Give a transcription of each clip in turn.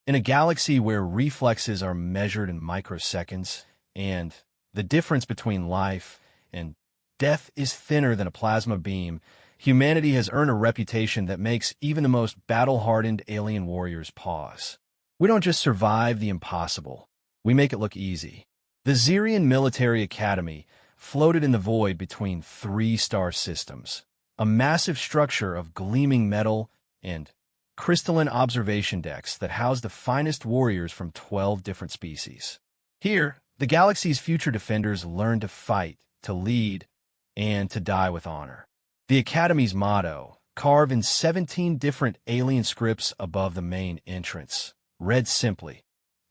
In a galaxy where reflexes are measured in microseconds, and the difference between life and death is thinner than a plasma beam, humanity has earned a reputation that makes even the most battle-hardened alien warriors pause. We don't just survive the impossible, we make it look easy. The Xerian Military Academy floated in the void between three star systems, a massive structure of gleaming metal and crystalline observation decks that housed the finest warriors from 12 different species. Here, the galaxy's future defenders learned to fight, to lead, and to die with honor. The Academy's motto, carved in 17 different alien scripts above the main entrance, read simply,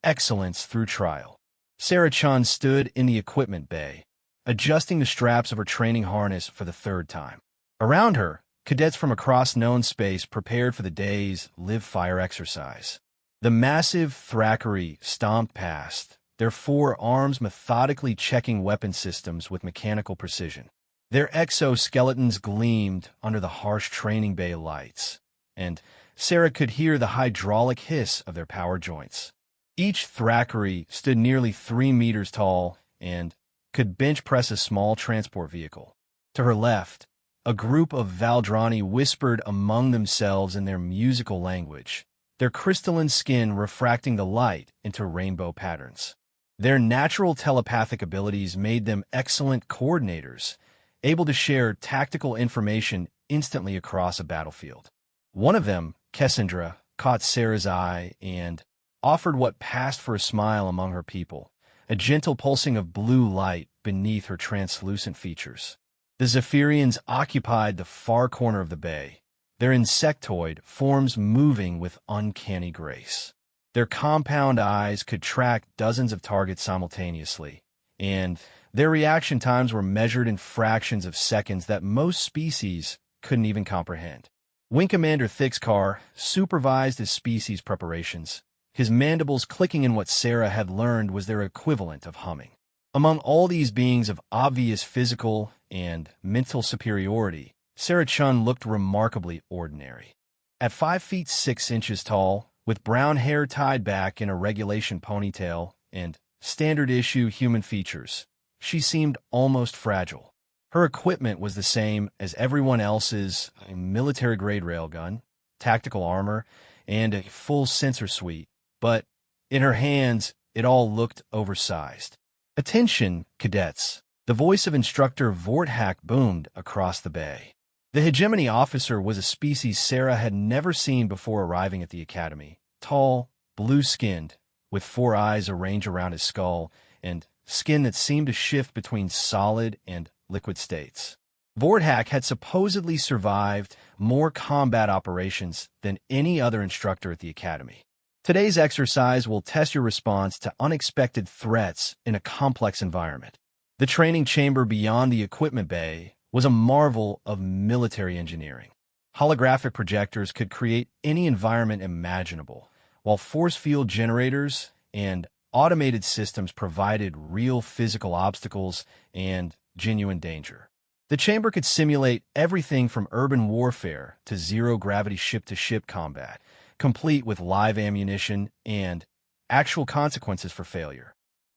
"Excellence through trial." Sarah Chun stood in the equipment bay, adjusting the straps of her training harness for the third time. Around her, cadets from across known space prepared for the day's live-fire exercise. The massive Thackeray stomped past, their four arms methodically checking weapon systems with mechanical precision. Their exoskeletons gleamed under the harsh training bay lights, and Sarah could hear the hydraulic hiss of their power joints. Each Thackeray stood nearly 3 meters tall and could bench press a small transport vehicle. To her left, a group of Valdrani whispered among themselves in their musical language, their crystalline skin refracting the light into rainbow patterns. Their natural telepathic abilities made them excellent coordinators, able to share tactical information instantly across a battlefield. One of them, Cassandra, caught Sarah's eye and offered what passed for a smile among her people, a gentle pulsing of blue light beneath her translucent features. The Zephyrians occupied the far corner of the bay, their insectoid forms moving with uncanny grace. Their compound eyes could track dozens of targets simultaneously, and their reaction times were measured in fractions of seconds that most species couldn't even comprehend. Wing Commander Thixkar supervised his species' preparations, his mandibles clicking in what Sarah had learned was their equivalent of humming. Among all these beings of obvious physical and mental superiority, Sarah Chun looked remarkably ordinary. At 5 feet 6 inches tall, with brown hair tied back in a regulation ponytail and standard-issue human features, she seemed almost fragile. Her equipment was the same as everyone else's: a military-grade railgun, tactical armor, and a full sensor suite, but in her hands, it all looked oversized. "Attention, cadets!" The voice of instructor Vorthak boomed across the bay. The hegemony officer was a species Sarah had never seen before arriving at the academy. Tall, blue-skinned, with 4 eyes arranged around his skull, and skin that seemed to shift between solid and liquid states. Vorthak had supposedly survived more combat operations than any other instructor at the academy. Today's exercise will test your response to unexpected threats in a complex environment. The training chamber beyond the equipment bay was a marvel of military engineering. Holographic projectors could create any environment imaginable, while force field generators and automated systems provided real physical obstacles and genuine danger. The chamber could simulate everything from urban warfare to zero-gravity ship-to-ship combat, complete with live ammunition and actual consequences for failure.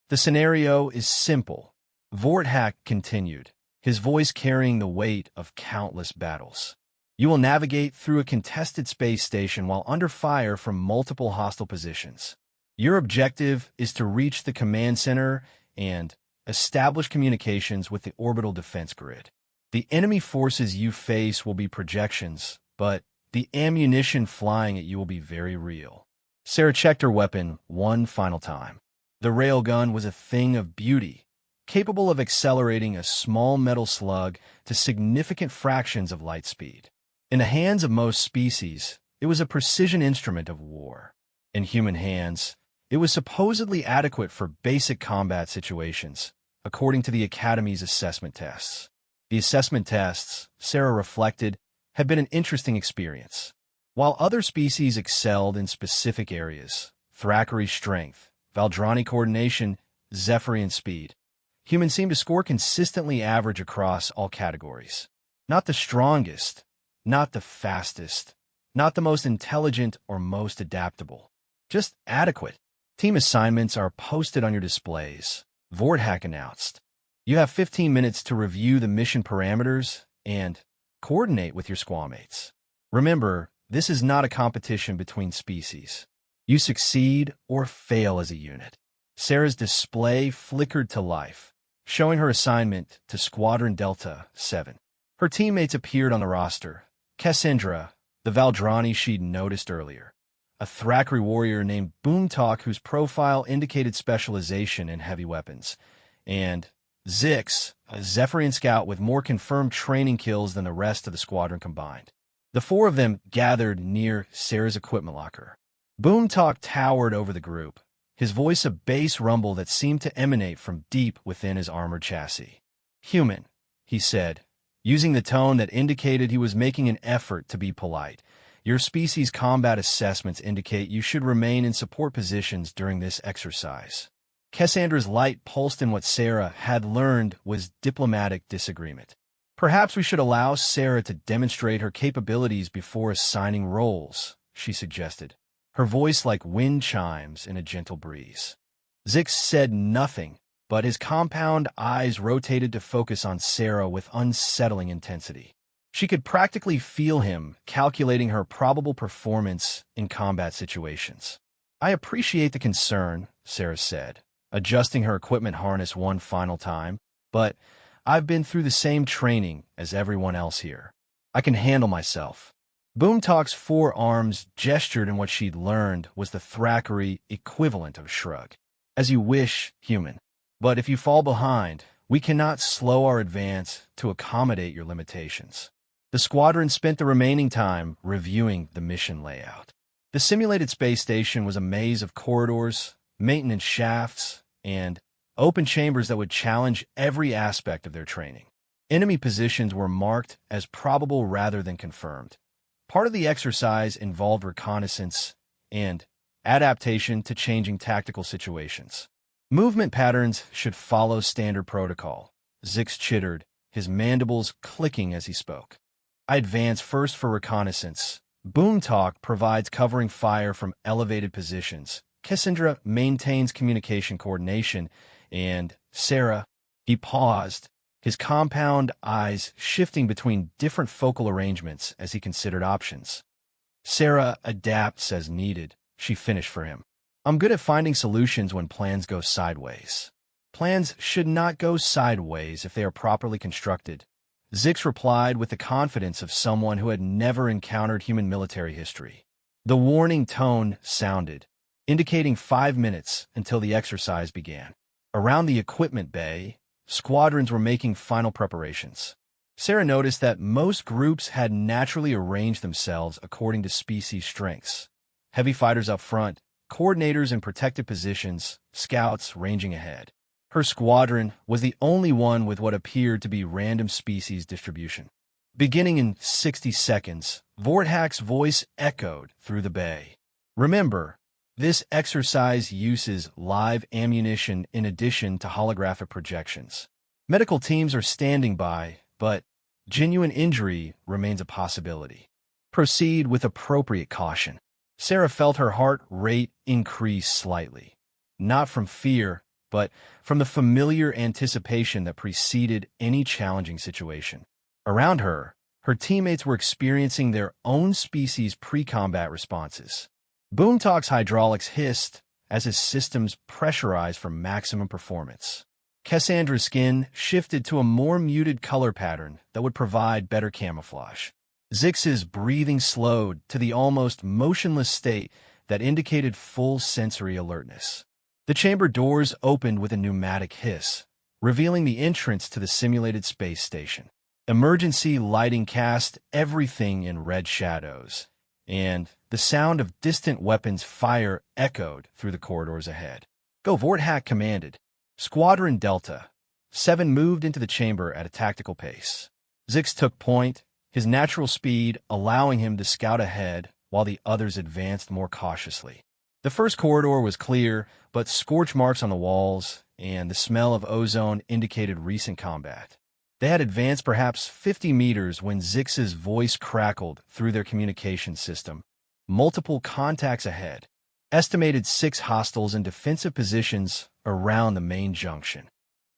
"The scenario is simple," Vorthak continued, his voice carrying the weight of countless battles. "You will navigate through a contested space station while under fire from multiple hostile positions. Your objective is to reach the command center and establish communications with the orbital defense grid. The enemy forces you face will be projections, but the ammunition flying at you will be very real." Sarah checked her weapon one final time. The railgun was a thing of beauty, capable of accelerating a small metal slug to significant fractions of light speed. In the hands of most species, it was a precision instrument of war. In human hands, it was supposedly adequate for basic combat situations, according to the Academy's assessment tests. The assessment tests, Sarah reflected, had been an interesting experience. While other species excelled in specific areas, Thackeray strength, Valdrani coordination, Zephyrian speed, humans seemed to score consistently average across all categories. Not the strongest, not the fastest, not the most intelligent or most adaptable. Just adequate. Team assignments are posted on your displays, Vorthak announced. You have 15 minutes to review the mission parameters and coordinate with your squadmates. Remember, this is not a competition between species. You succeed or fail as a unit. Sarah's display flickered to life, showing her assignment to Squadron Delta 7. Her teammates appeared on the roster. Cassandra, the Valdrani she'd noticed earlier. A Thackeray warrior named Boomtalk whose profile indicated specialization in heavy weapons. And Zix, a Zephyrian scout with more confirmed training kills than the rest of the squadron combined. The four of them gathered near Sarah's equipment locker. Boomtalk towered over the group, his voice a bass rumble that seemed to emanate from deep within his armored chassis. "Human," he said, using the tone that indicated he was making an effort to be polite. "Your species' combat assessments indicate you should remain in support positions during this exercise." Cassandra's light pulsed in what Sarah had learned was diplomatic disagreement. "Perhaps we should allow Sarah to demonstrate her capabilities before assigning roles," she suggested, her voice like wind chimes in a gentle breeze. Zix said nothing, but his compound eyes rotated to focus on Sarah with unsettling intensity. She could practically feel him calculating her probable performance in combat situations. "I appreciate the concern," Sarah said, adjusting her equipment harness one final time, "but I've been through the same training as everyone else here. I can handle myself." Boomtalk's four arms gestured in what she'd learned was the Thackeray equivalent of a shrug. "As you wish, human. But if you fall behind, we cannot slow our advance to accommodate your limitations." The squadron spent the remaining time reviewing the mission layout. The simulated space station was a maze of corridors, maintenance shafts, and open chambers that would challenge every aspect of their training. Enemy positions were marked as probable rather than confirmed. Part of the exercise involved reconnaissance and adaptation to changing tactical situations. Movement patterns should follow standard protocol, Zix chittered, his mandibles clicking as he spoke. "I advance first for reconnaissance. Boomtalk provides covering fire from elevated positions. Cassandra maintains communication coordination, and Sarah..." He paused, his compound eyes shifting between different focal arrangements as he considered options. "Sarah adapts as needed," she finished for him. "I'm good at finding solutions when plans go sideways." "Plans should not go sideways if they are properly constructed," Zix replied with the confidence of someone who had never encountered human military history. The warning tone sounded, indicating 5 minutes until the exercise began. Around the equipment bay, squadrons were making final preparations. Sarah noticed that most groups had naturally arranged themselves according to species strengths. Heavy fighters up front, coordinators in protected positions, scouts ranging ahead. Her squadron was the only one with what appeared to be random species distribution. Beginning in 60 seconds, Vorthak's voice echoed through the bay. "Remember, this exercise uses live ammunition in addition to holographic projections. Medical teams are standing by, but genuine injury remains a possibility. Proceed with appropriate caution." Sarah felt her heart rate increase slightly, not from fear, but from the familiar anticipation that preceded any challenging situation. Around her, her teammates were experiencing their own species' pre-combat responses. Boomtalk's hydraulics hissed as his systems pressurized for maximum performance. Cassandra's skin shifted to a more muted color pattern that would provide better camouflage. Zix's breathing slowed to the almost motionless state that indicated full sensory alertness. The chamber doors opened with a pneumatic hiss, revealing the entrance to the simulated space station. Emergency lighting cast everything in red shadows, and the sound of distant weapons fire echoed through the corridors ahead. "Go," Vorthak commanded. Squadron Delta 7 moved into the chamber at a tactical pace. Zix took point, his natural speed allowing him to scout ahead while the others advanced more cautiously. The first corridor was clear, but scorch marks on the walls and the smell of ozone indicated recent combat. They had advanced perhaps 50 meters when Zix's voice crackled through their communication system. "Multiple contacts ahead." estimated 6 hostiles in defensive positions around the main junction.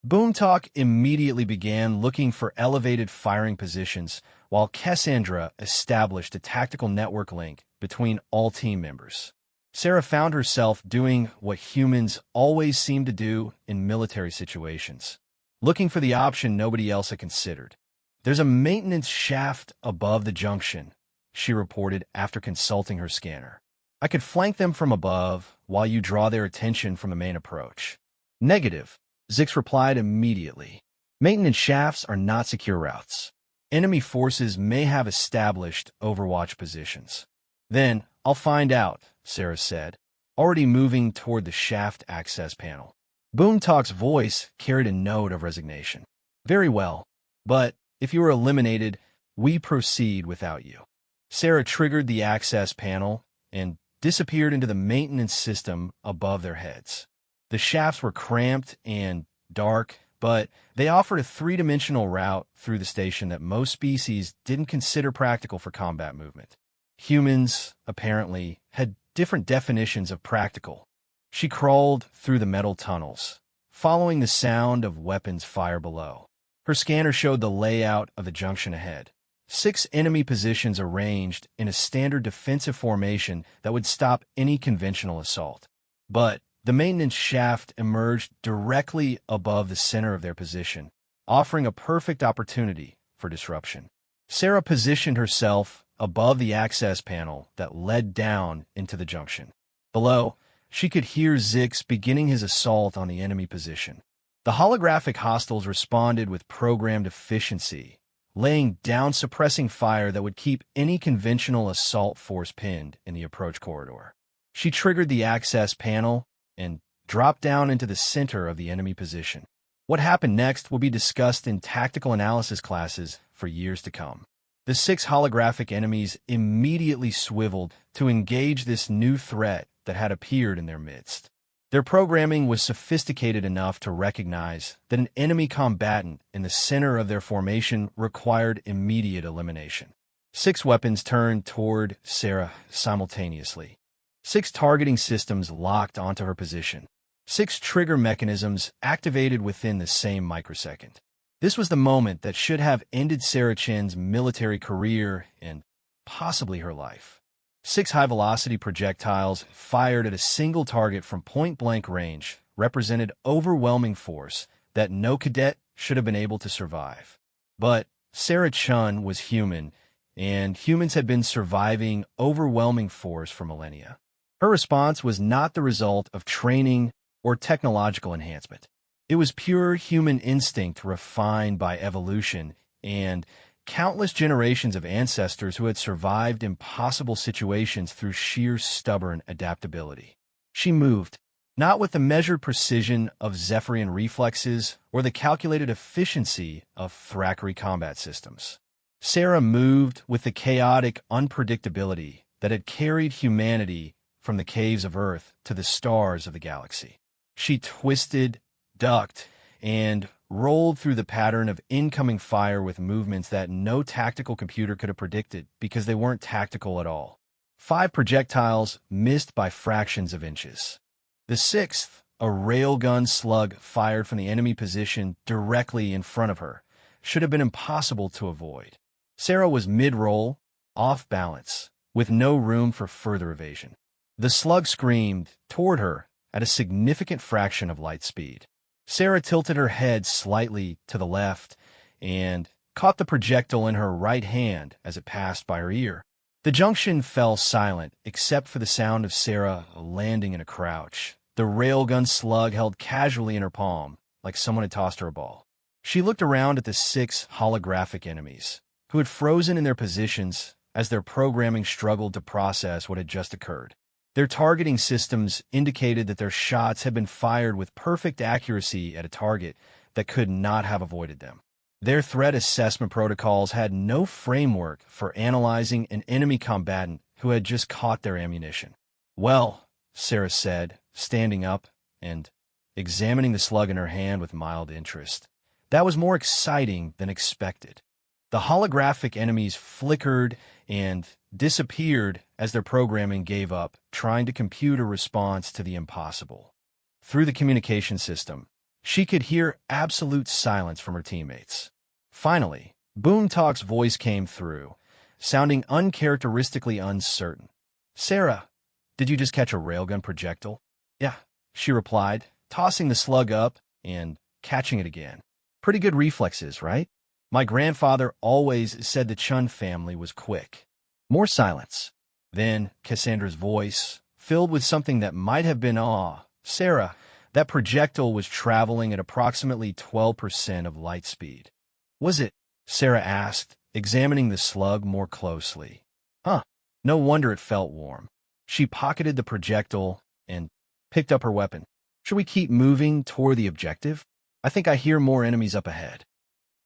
Boomtalk immediately began looking for elevated firing positions, while Cassandra established a tactical network link between all team members. Sarah found herself doing what humans always seem to do in military situations, looking for the option nobody else had considered. "There's a maintenance shaft above the junction," she reported after consulting her scanner. "I could flank them from above while you draw their attention from the main approach." "Negative," Zix replied immediately. "Maintenance shafts are not secure routes. Enemy forces may have established overwatch positions." "Then I'll find out," Sarah said, already moving toward the shaft access panel. Boomtalk's voice carried a note of resignation. "Very well, but if you are eliminated, we proceed without you." Sarah triggered the access panel and disappeared into the maintenance system above their heads. The shafts were cramped and dark, but they offered a three-dimensional route through the station that most species didn't consider practical for combat movement. Humans, apparently, had different definitions of practical. She crawled through the metal tunnels, following the sound of weapons fire below. Her scanner showed the layout of the junction ahead. 6 enemy positions arranged in a standard defensive formation that would stop any conventional assault. But the maintenance shaft emerged directly above the center of their position, offering a perfect opportunity for disruption. Sarah positioned herself above the access panel that led down into the junction. Below, she could hear Zix beginning his assault on the enemy position. The holographic hostiles responded with programmed efficiency, laying down suppressing fire that would keep any conventional assault force pinned in the approach corridor. She triggered the access panel and dropped down into the center of the enemy position. What happened next will be discussed in tactical analysis classes for years to come. The 6 holographic enemies immediately swiveled to engage this new threat that had appeared in their midst. Their programming was sophisticated enough to recognize that an enemy combatant in the center of their formation required immediate elimination. 6 weapons turned toward Sarah simultaneously. 6 targeting systems locked onto her position. 6 trigger mechanisms activated within the same microsecond. This was the moment that should have ended Sarah Chen's military career and possibly her life. 6 high-velocity projectiles fired at a single target from point-blank range represented overwhelming force that no cadet should have been able to survive. But Sarah Chen was human, and humans had been surviving overwhelming force for millennia. Her response was not the result of training or technological enhancement. It was pure human instinct refined by evolution and countless generations of ancestors who had survived impossible situations through sheer stubborn adaptability. She moved, not with the measured precision of Zephyrian reflexes or the calculated efficiency of Thackeray combat systems. Sarah moved with the chaotic unpredictability that had carried humanity from the caves of Earth to the stars of the galaxy. She twisted, ducked, and rolled through the pattern of incoming fire with movements that no tactical computer could have predicted because they weren't tactical at all. 5 projectiles missed by fractions of inches. The 6th, a railgun slug fired from the enemy position directly in front of her, should have been impossible to avoid. Sarah was mid-roll, off balance, with no room for further evasion. The slug screamed toward her at a significant fraction of light speed. Sarah tilted her head slightly to the left and caught the projectile in her right hand as it passed by her ear. The junction fell silent except for the sound of Sarah landing in a crouch, the railgun slug held casually in her palm, like someone had tossed her a ball. She looked around at the 6 holographic enemies, who had frozen in their positions as their programming struggled to process what had just occurred. Their targeting systems indicated that their shots had been fired with perfect accuracy at a target that could not have avoided them. Their threat assessment protocols had no framework for analyzing an enemy combatant who had just caught their ammunition. "Well," Sarah said, standing up and examining the slug in her hand with mild interest. "That was more exciting than expected." The holographic enemies flickered and disappeared as their programming gave up, trying to compute a response to the impossible. Through the communication system, she could hear absolute silence from her teammates. Finally, Boomtalk's voice came through, sounding uncharacteristically uncertain. "Sarah, did you just catch a railgun projectile?" "Yeah," she replied, tossing the slug up and catching it again. "Pretty good reflexes, right? My grandfather always said the Chun family was quick." More silence. Then Cassandra's voice, filled with something that might have been awe. "Sarah, that projectile was traveling at approximately 12% of light speed." "Was it?" Sarah asked, examining the slug more closely. "Huh. No wonder it felt warm." She pocketed the projectile and picked up her weapon. "Should we keep moving toward the objective? I think I hear more enemies up ahead."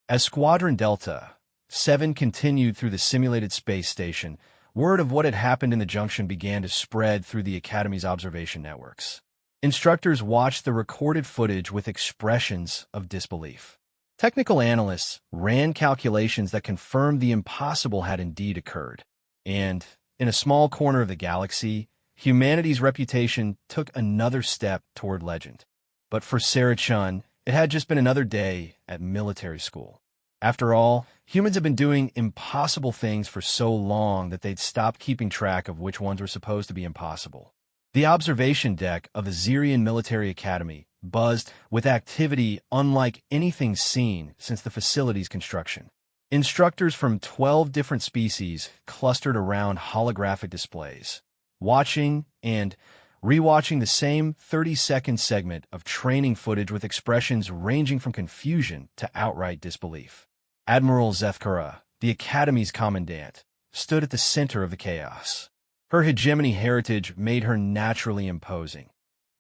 As Squadron Delta 7 continued through the simulated space station, word of what had happened in the junction began to spread through the Academy's observation networks. Instructors watched the recorded footage with expressions of disbelief. Technical analysts ran calculations that confirmed the impossible had indeed occurred. And, in a small corner of the galaxy, humanity's reputation took another step toward legend. But for Sarah Chun, it had just been another day at military school. After all, humans have been doing impossible things for so long that they'd stopped keeping track of which ones were supposed to be impossible. The observation deck of the Zirian Military Academy buzzed with activity unlike anything seen since the facility's construction. Instructors from 12 different species clustered around holographic displays, watching and rewatching the same 30-second segment of training footage with expressions ranging from confusion to outright disbelief. Admiral Zethkara, the Academy's commandant, stood at the center of the chaos. Her hegemony heritage made her naturally imposing.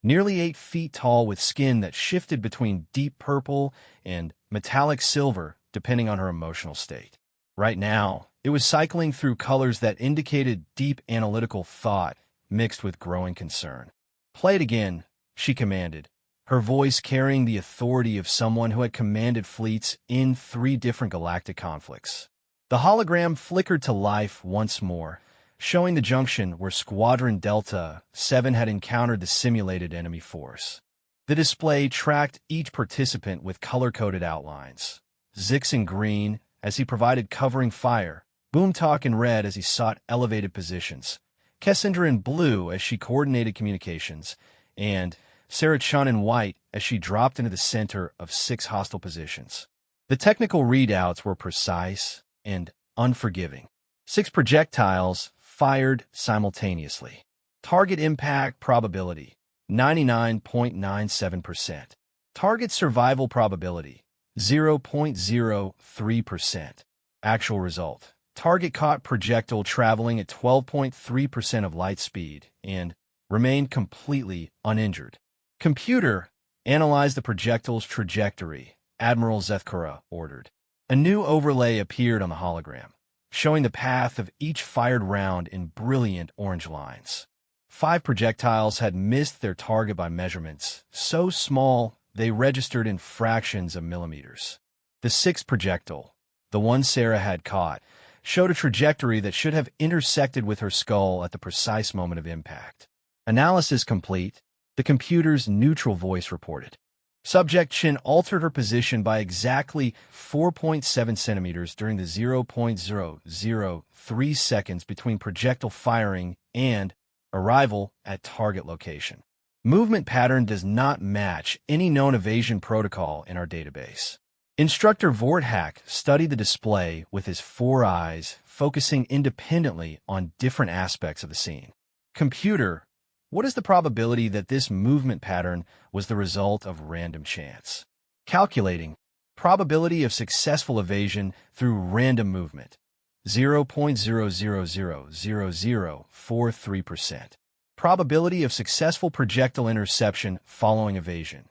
Nearly 8 feet tall with skin that shifted between deep purple and metallic silver depending on her emotional state. Right now, it was cycling through colors that indicated deep analytical thought mixed with growing concern. "Play it again," she commanded, her voice carrying the authority of someone who had commanded fleets in 3 different galactic conflicts. The hologram flickered to life once more, showing the junction where Squadron Delta 7 had encountered the simulated enemy force. The display tracked each participant with color-coded outlines. Zix in green as he provided covering fire, Boomtalk in red as he sought elevated positions, Cassandra in blue as she coordinated communications, and Sarah Chun in white as she dropped into the center of 6 hostile positions. The technical readouts were precise and unforgiving. 6 projectiles fired simultaneously. Target impact probability, 99.97%. Target survival probability, 0.03%. Actual result. Target caught projectile traveling at 12.3% of light speed and remained completely uninjured. "Computer, analyze the projectile's trajectory," Admiral Zethkara ordered. A new overlay appeared on the hologram, showing the path of each fired round in brilliant orange lines. 5 projectiles had missed their target by measurements so small they registered in fractions of millimeters. The 6th projectile, the one Sarah had caught, showed a trajectory that should have intersected with her skull at the precise moment of impact. "Analysis complete," the computer's neutral voice reported. Subject Chin altered her position by exactly 4.7 centimeters during the 0.003 seconds between projectile firing and arrival at target location. Movement pattern does not match any known evasion protocol in our database. Instructor Vorthak studied the display with his 4 eyes, focusing independently on different aspects of the scene. "Computer, what is the probability that this movement pattern was the result of random chance?" "Calculating. Probability of successful evasion through random movement, 0.0000043%. Probability of successful projectile interception following evasion,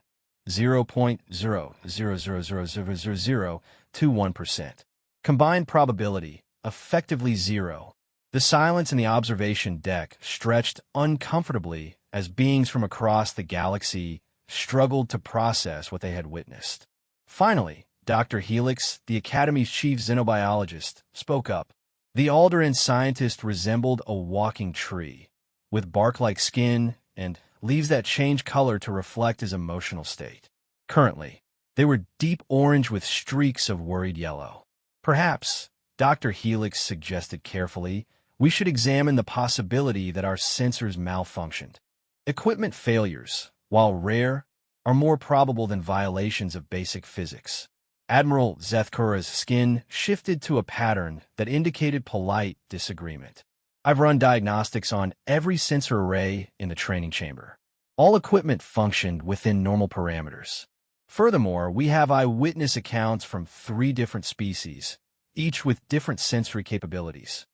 0.0000021%. Combined probability, effectively 0. The silence in the observation deck stretched uncomfortably as beings from across the galaxy struggled to process what they had witnessed. Finally, Dr. Helix, the Academy's chief xenobiologist, spoke up. The Alderan scientist resembled a walking tree, with bark-like skin and leaves that change color to reflect his emotional state. Currently, they were deep orange with streaks of worried yellow. Perhaps, Dr. Helix suggested carefully, we should examine the possibility that our sensors malfunctioned. Equipment failures, while rare, are more probable than violations of basic physics. Admiral Zethkura's skin shifted to a pattern that indicated polite disagreement. I've run diagnostics on every sensor array in the training chamber. All equipment functioned within normal parameters. Furthermore, we have eyewitness accounts from 3 different species, each with different sensory capabilities.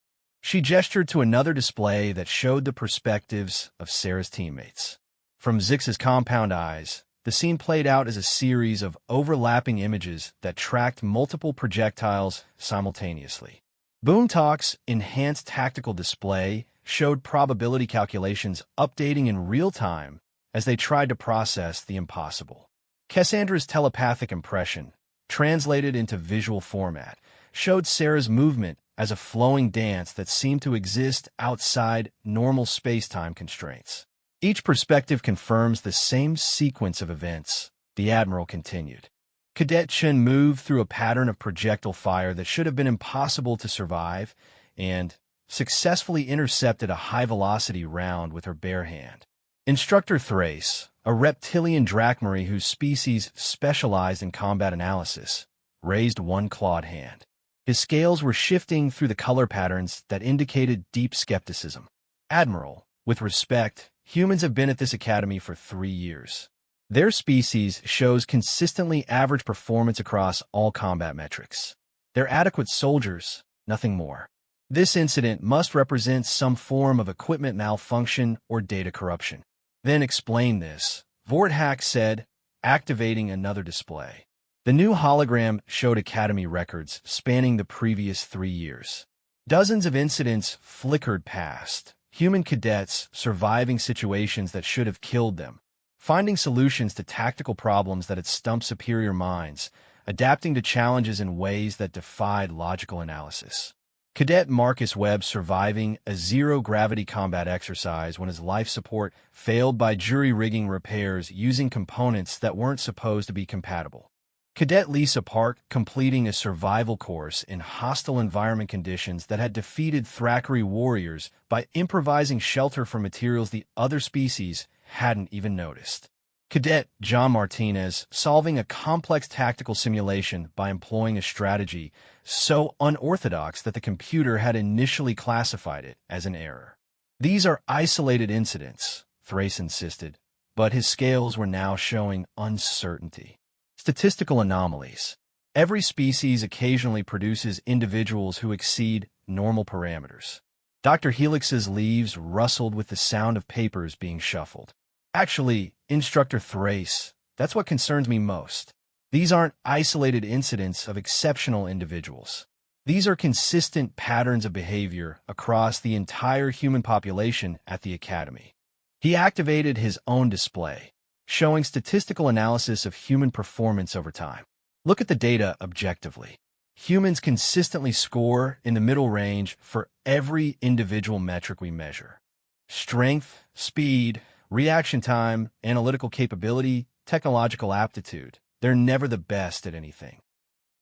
She gestured to another display that showed the perspectives of Sarah's teammates. From Zix's compound eyes, the scene played out as a series of overlapping images that tracked multiple projectiles simultaneously. Boomtalk's enhanced tactical display showed probability calculations updating in real time as they tried to process the impossible. Cassandra's telepathic impression, translated into visual format, showed Sarah's movement as a flowing dance that seemed to exist outside normal space-time constraints. Each perspective confirms the same sequence of events, the Admiral continued. Cadet Chen moved through a pattern of projectile fire that should have been impossible to survive and successfully intercepted a high-velocity round with her bare hand. Instructor Thrace, a reptilian drachmary whose species specialized in combat analysis, raised one clawed hand. His scales were shifting through the color patterns that indicated deep skepticism. Admiral, with respect, humans have been at this academy for 3 years. Their species shows consistently average performance across all combat metrics. They're adequate soldiers, nothing more. This incident must represent some form of equipment malfunction or data corruption. Then explain this, Vorthak said, activating another display. The new hologram showed Academy records spanning the previous 3 years. Dozens of incidents flickered past, human cadets surviving situations that should have killed them, finding solutions to tactical problems that had stumped superior minds, adapting to challenges in ways that defied logical analysis. Cadet Marcus Webb surviving a zero-gravity combat exercise when his life support failed by jury-rigging repairs using components that weren't supposed to be compatible. Cadet Lisa Park completing a survival course in hostile environment conditions that had defeated Thackeray warriors by improvising shelter from materials the other species hadn't even noticed. Cadet John Martinez solving a complex tactical simulation by employing a strategy so unorthodox that the computer had initially classified it as an error. These are isolated incidents, Thrace insisted, but his scales were now showing uncertainty. Statistical anomalies. Every species occasionally produces individuals who exceed normal parameters. Dr. Helix's leaves rustled with the sound of papers being shuffled. Actually, Instructor Thrace, that's what concerns me most. These aren't isolated incidents of exceptional individuals. These are consistent patterns of behavior across the entire human population at the Academy. He activated his own display, showing statistical analysis of human performance over time. Look at the data objectively. Humans consistently score in the middle range for every individual metric we measure. Strength, speed, reaction time, analytical capability, technological aptitude. They're never the best at anything.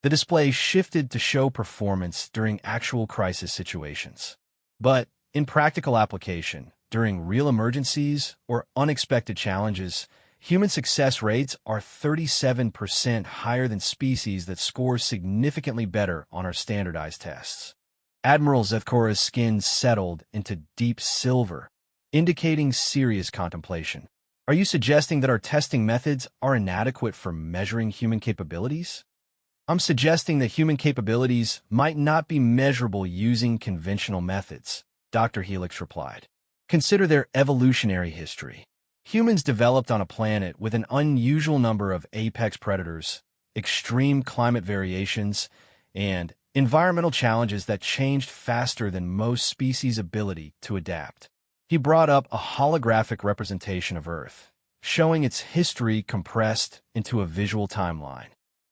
The display shifted to show performance during actual crisis situations. But in practical application, during real emergencies or unexpected challenges, human success rates are 37% higher than species that score significantly better on our standardized tests. Admiral Zethkura's skin settled into deep silver, indicating serious contemplation. Are you suggesting that our testing methods are inadequate for measuring human capabilities? I'm suggesting that human capabilities might not be measurable using conventional methods, Dr. Helix replied. Consider their evolutionary history. Humans developed on a planet with an unusual number of apex predators, extreme climate variations, and environmental challenges that changed faster than most species' ability to adapt. He brought up a holographic representation of Earth, showing its history compressed into a visual timeline.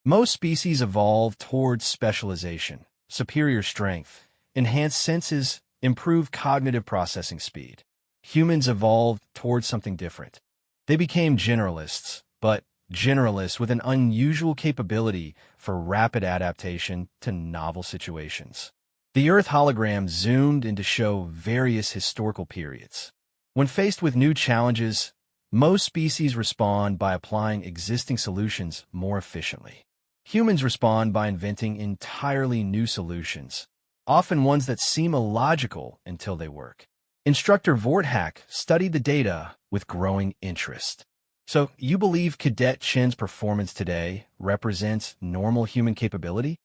Most species evolve towards specialization, superior strength, enhanced senses, improved cognitive processing speed. Humans evolved towards something different. They became generalists, but generalists with an unusual capability for rapid adaptation to novel situations. The Earth hologram zoomed in to show various historical periods. When faced with new challenges, most species respond by applying existing solutions more efficiently. Humans respond by inventing entirely new solutions, often ones that seem illogical until they work. Instructor Vorthak studied the data with growing interest. So, you believe Cadet Chen's performance today represents normal human capability?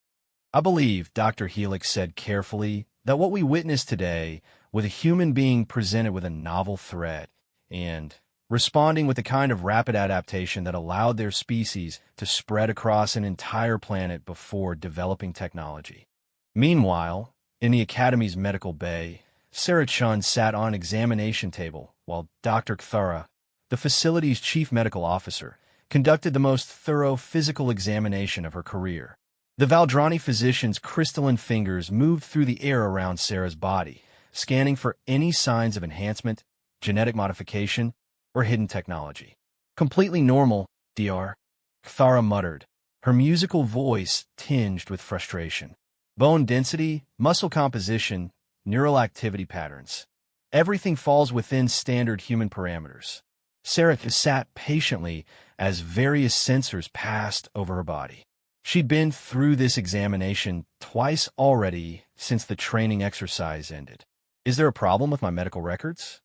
I believe, Dr. Helix said carefully, that what we witness today, with a human being presented with a novel threat and responding with the kind of rapid adaptation that allowed their species to spread across an entire planet before developing technology. Meanwhile, in the Academy's medical bay, Sarah Chun sat on an examination table while Dr. Kthara, the facility's chief medical officer, conducted the most thorough physical examination of her career. The Valdrani physician's crystalline fingers moved through the air around Sarah's body, scanning for any signs of enhancement, genetic modification, or hidden technology. Completely normal, Dr. Kthara muttered, her musical voice tinged with frustration. Bone density, muscle composition, neural activity patterns. Everything falls within standard human parameters. Sarah sat patiently as various sensors passed over her body. She'd been through this examination twice already since the training exercise ended. Is there a problem with my medical records?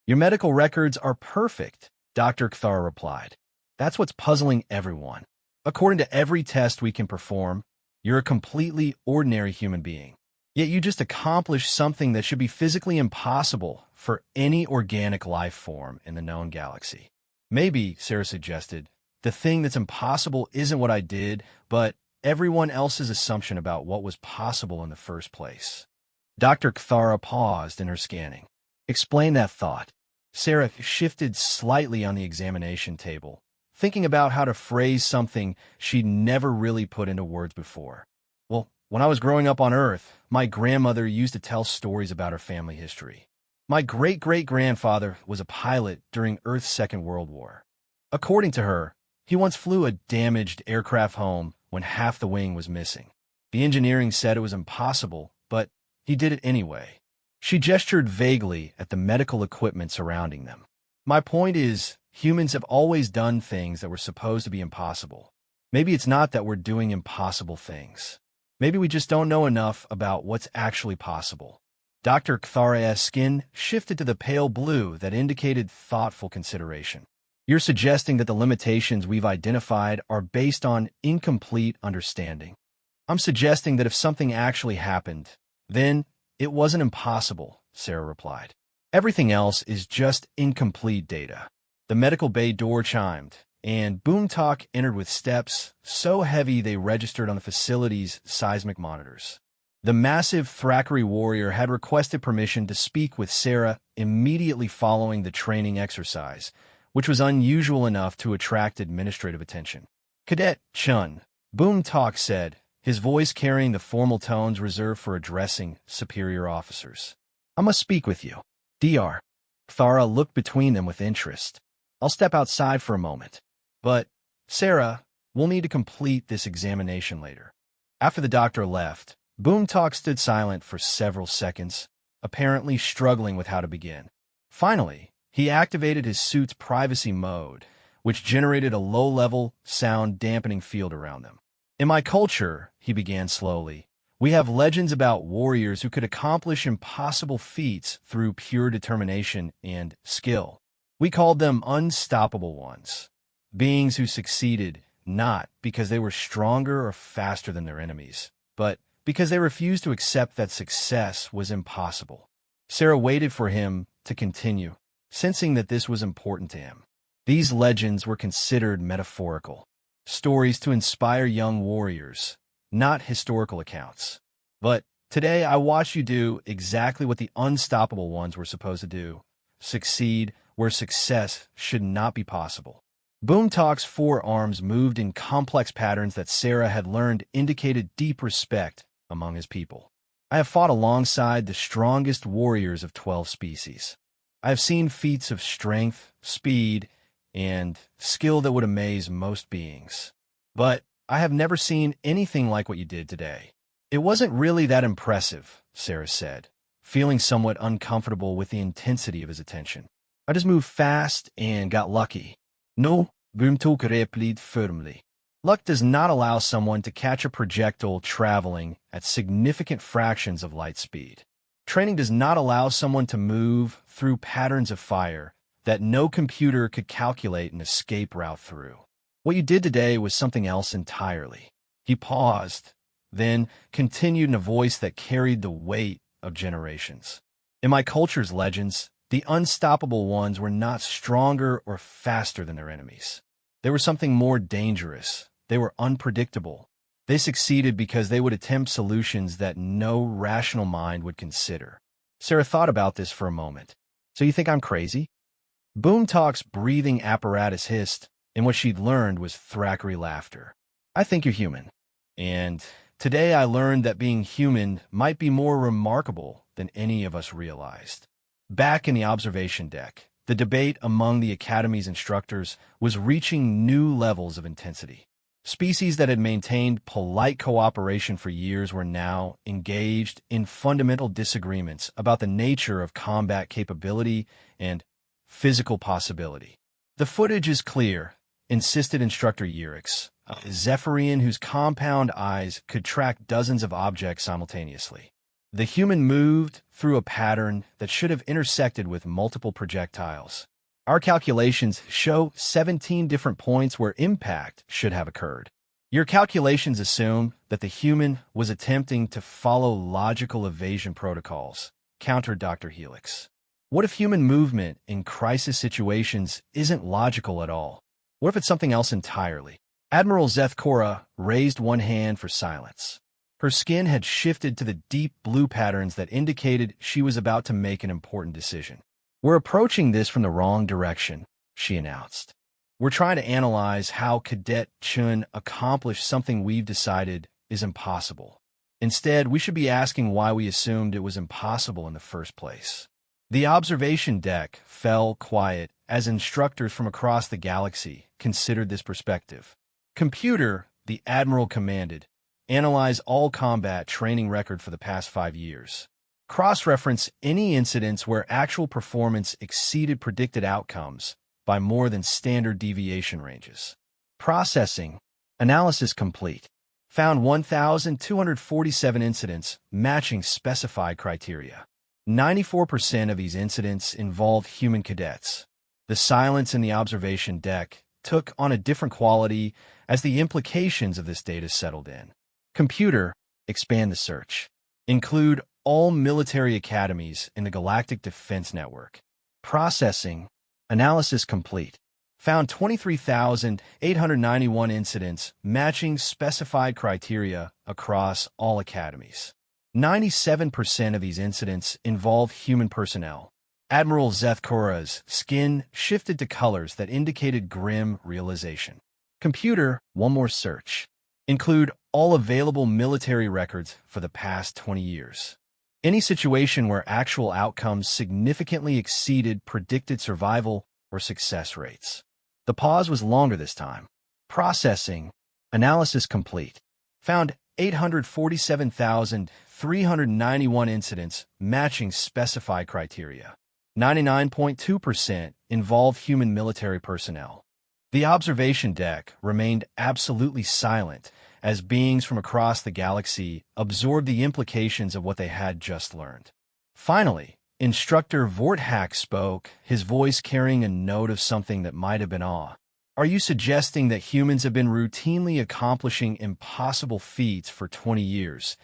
Your medical records are perfect, Dr. Kthara replied. That's what's puzzling everyone. According to every test we can perform, you're a completely ordinary human being. Yet you just accomplished something that should be physically impossible for any organic life form in the known galaxy. Maybe, Sarah suggested, the thing that's impossible isn't what I did, but everyone else's assumption about what was possible in the first place. Dr. Kthara paused in her scanning. Explain that thought. Sarah shifted slightly on the examination table, thinking about how to phrase something she'd never really put into words before. Well, when I was growing up on Earth, my grandmother used to tell stories about her family history. My great-great-grandfather was a pilot during Earth's Second World War. According to her, he once flew a damaged aircraft home when half the wing was missing. The engineering said it was impossible, but he did it anyway. She gestured vaguely at the medical equipment surrounding them. My point is, humans have always done things that were supposed to be impossible. Maybe it's not that we're doing impossible things. Maybe we just don't know enough about what's actually possible. Dr. Kthara's skin shifted to the pale blue that indicated thoughtful consideration. You're suggesting that the limitations we've identified are based on incomplete understanding. I'm suggesting that if something actually happened, then it wasn't impossible, Sarah replied. Everything else is just incomplete data. The medical bay door chimed, and Boomtalk entered with steps so heavy they registered on the facility's seismic monitors. The massive Thrakkery warrior had requested permission to speak with Sarah immediately following the training exercise, which was unusual enough to attract administrative attention. Cadet Chun, Boomtalk said, his voice carrying the formal tones reserved for addressing superior officers. I must speak with you. Dr. Kthara looked between them with interest. I'll step outside for a moment. But, Sarah, we'll need to complete this examination later. After the doctor left, Boomtalk stood silent for several seconds, apparently struggling with how to begin. Finally, he activated his suit's privacy mode, which generated a low-level, sound-dampening field around them. In my culture, he began slowly, we have legends about warriors who could accomplish impossible feats through pure determination and skill. We called them unstoppable ones, beings who succeeded not because they were stronger or faster than their enemies, but because they refused to accept that success was impossible. Sarah waited for him to continue, sensing that this was important to him. These legends were considered metaphorical, stories to inspire young warriors, not historical accounts. But today I watched you do exactly what the unstoppable ones were supposed to do, succeed where success should not be possible. Boomtalk's forearms moved in complex patterns that Sarah had learned indicated deep respect among his people. I have fought alongside the strongest warriors of 12 species. I have seen feats of strength, speed, and skill that would amaze most beings. But I have never seen anything like what you did today. It wasn't really that impressive, Sarah said, feeling somewhat uncomfortable with the intensity of his attention. I just moved fast and got lucky. No, Boomtalk replied firmly. Luck does not allow someone to catch a projectile traveling at significant fractions of light speed. Training does not allow someone to move through patterns of fire that no computer could calculate an escape route through. What you did today was something else entirely. He paused, then continued in a voice that carried the weight of generations. In my culture's legends, the unstoppable ones were not stronger or faster than their enemies. They were something more dangerous. They were unpredictable. They succeeded because they would attempt solutions that no rational mind would consider. Sarah thought about this for a moment. So you think I'm crazy? Boomtalk's breathing apparatus hissed, and what she'd learned was Thackeray laughter. I think you're human. And today I learned that being human might be more remarkable than any of us realized. Back in the observation deck, the debate among the Academy's instructors was reaching new levels of intensity. Species that had maintained polite cooperation for years were now engaged in fundamental disagreements about the nature of combat capability and physical possibility. The footage is clear, insisted Instructor Yerix, a Zephyrian whose compound eyes could track dozens of objects simultaneously. The human moved through a pattern that should have intersected with multiple projectiles. Our calculations show 17 different points where impact should have occurred. Your calculations assume that the human was attempting to follow logical evasion protocols, countered Dr. Helix. What if human movement in crisis situations isn't logical at all? What if it's something else entirely? Admiral Zethkora raised one hand for silence. Her skin had shifted to the deep blue patterns that indicated she was about to make an important decision. We're approaching this from the wrong direction, she announced. We're trying to analyze how Cadet Chun accomplished something we've decided is impossible. Instead, we should be asking why we assumed it was impossible in the first place. The observation deck fell quiet as instructors from across the galaxy considered this perspective. Computer, the Admiral commanded, analyze all combat training record for the past 5 years. Cross-reference any incidents where actual performance exceeded predicted outcomes by more than standard deviation ranges. Processing. Analysis complete. Found 1,247 incidents matching specified criteria. 94% of these incidents involved human cadets. The silence in the observation deck took on a different quality as the implications of this data settled in. Computer, expand the search. Include all military academies in the Galactic Defense Network. Processing. Analysis complete. Found 23,891 incidents matching specified criteria across all academies. 97% of these incidents involve human personnel. Admiral Zethkora's skin shifted to colors that indicated grim realization. Computer, one more search. Include all available military records for the past 20 years. Any situation where actual outcomes significantly exceeded predicted survival or success rates. The pause was longer this time. Processing. Analysis complete. Found 847,391 incidents matching specified criteria. 99.2% involved human military personnel. The observation deck remained absolutely silent as beings from across the galaxy absorbed the implications of what they had just learned. Finally, Instructor Vorthak spoke, his voice carrying a note of something that might have been awe. Are you suggesting that humans have been routinely accomplishing impossible feats for 20 years,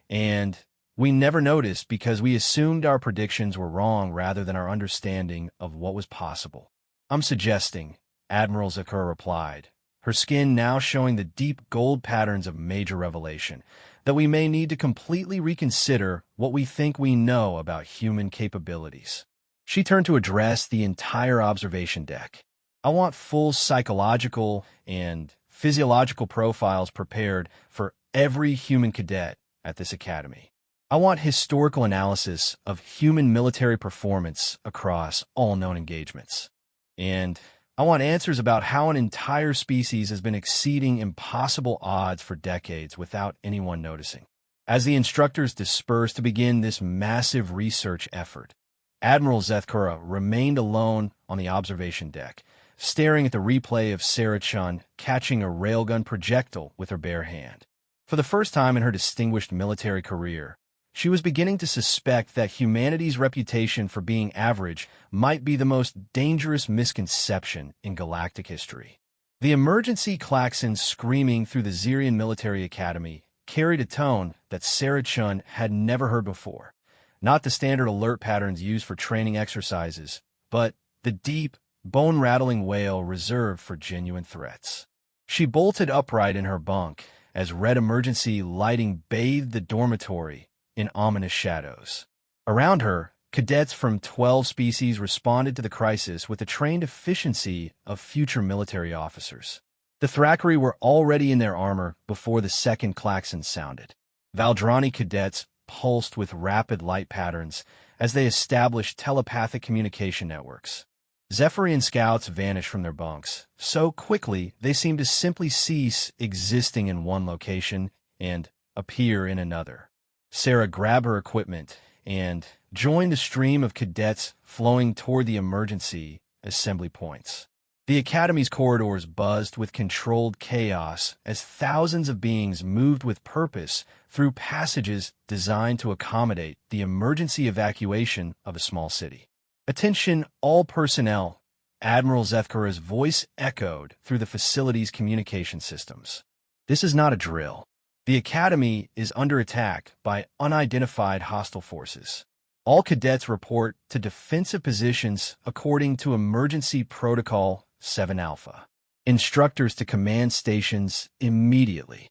and we never noticed because we assumed our predictions were wrong rather than our understanding of what was possible? I'm suggesting, Admiral Zakura replied, her skin now showing the deep gold patterns of major revelation, that we may need to completely reconsider what we think we know about human capabilities. She turned to address the entire observation deck. I want full psychological and physiological profiles prepared for every human cadet at this academy. I want historical analysis of human military performance across all known engagements. And I want answers about how an entire species has been exceeding impossible odds for decades without anyone noticing. As the instructors dispersed to begin this massive research effort, Admiral Zethkura remained alone on the observation deck, staring at the replay of Sarah Chun catching a railgun projectile with her bare hand. For the first time in her distinguished military career, she was beginning to suspect that humanity's reputation for being average might be the most dangerous misconception in galactic history. The emergency klaxon screaming through the Zirian Military Academy carried a tone that Sarah Chun had never heard before. Not the standard alert patterns used for training exercises, but the deep, bone-rattling wail reserved for genuine threats. She bolted upright in her bunk as red emergency lighting bathed the dormitory in ominous shadows. Around her, cadets from 12 species responded to the crisis with the trained efficiency of future military officers. The Thrakkery were already in their armor before the second klaxon sounded. Valdrani cadets pulsed with rapid light patterns as they established telepathic communication networks. Zephyrian scouts vanished from their bunks so quickly they seemed to simply cease existing in one location and appear in another. Sarah grabbed her equipment and joined the stream of cadets flowing toward the emergency assembly points. The Academy's corridors buzzed with controlled chaos as thousands of beings moved with purpose through passages designed to accommodate the emergency evacuation of a small city. "Attention, all personnel," Admiral Zethkura's voice echoed through the facility's communication systems. "This is not a drill. The Academy is under attack by unidentified hostile forces. All cadets report to defensive positions according to Emergency Protocol 7 Alpha. Instructors to command stations immediately."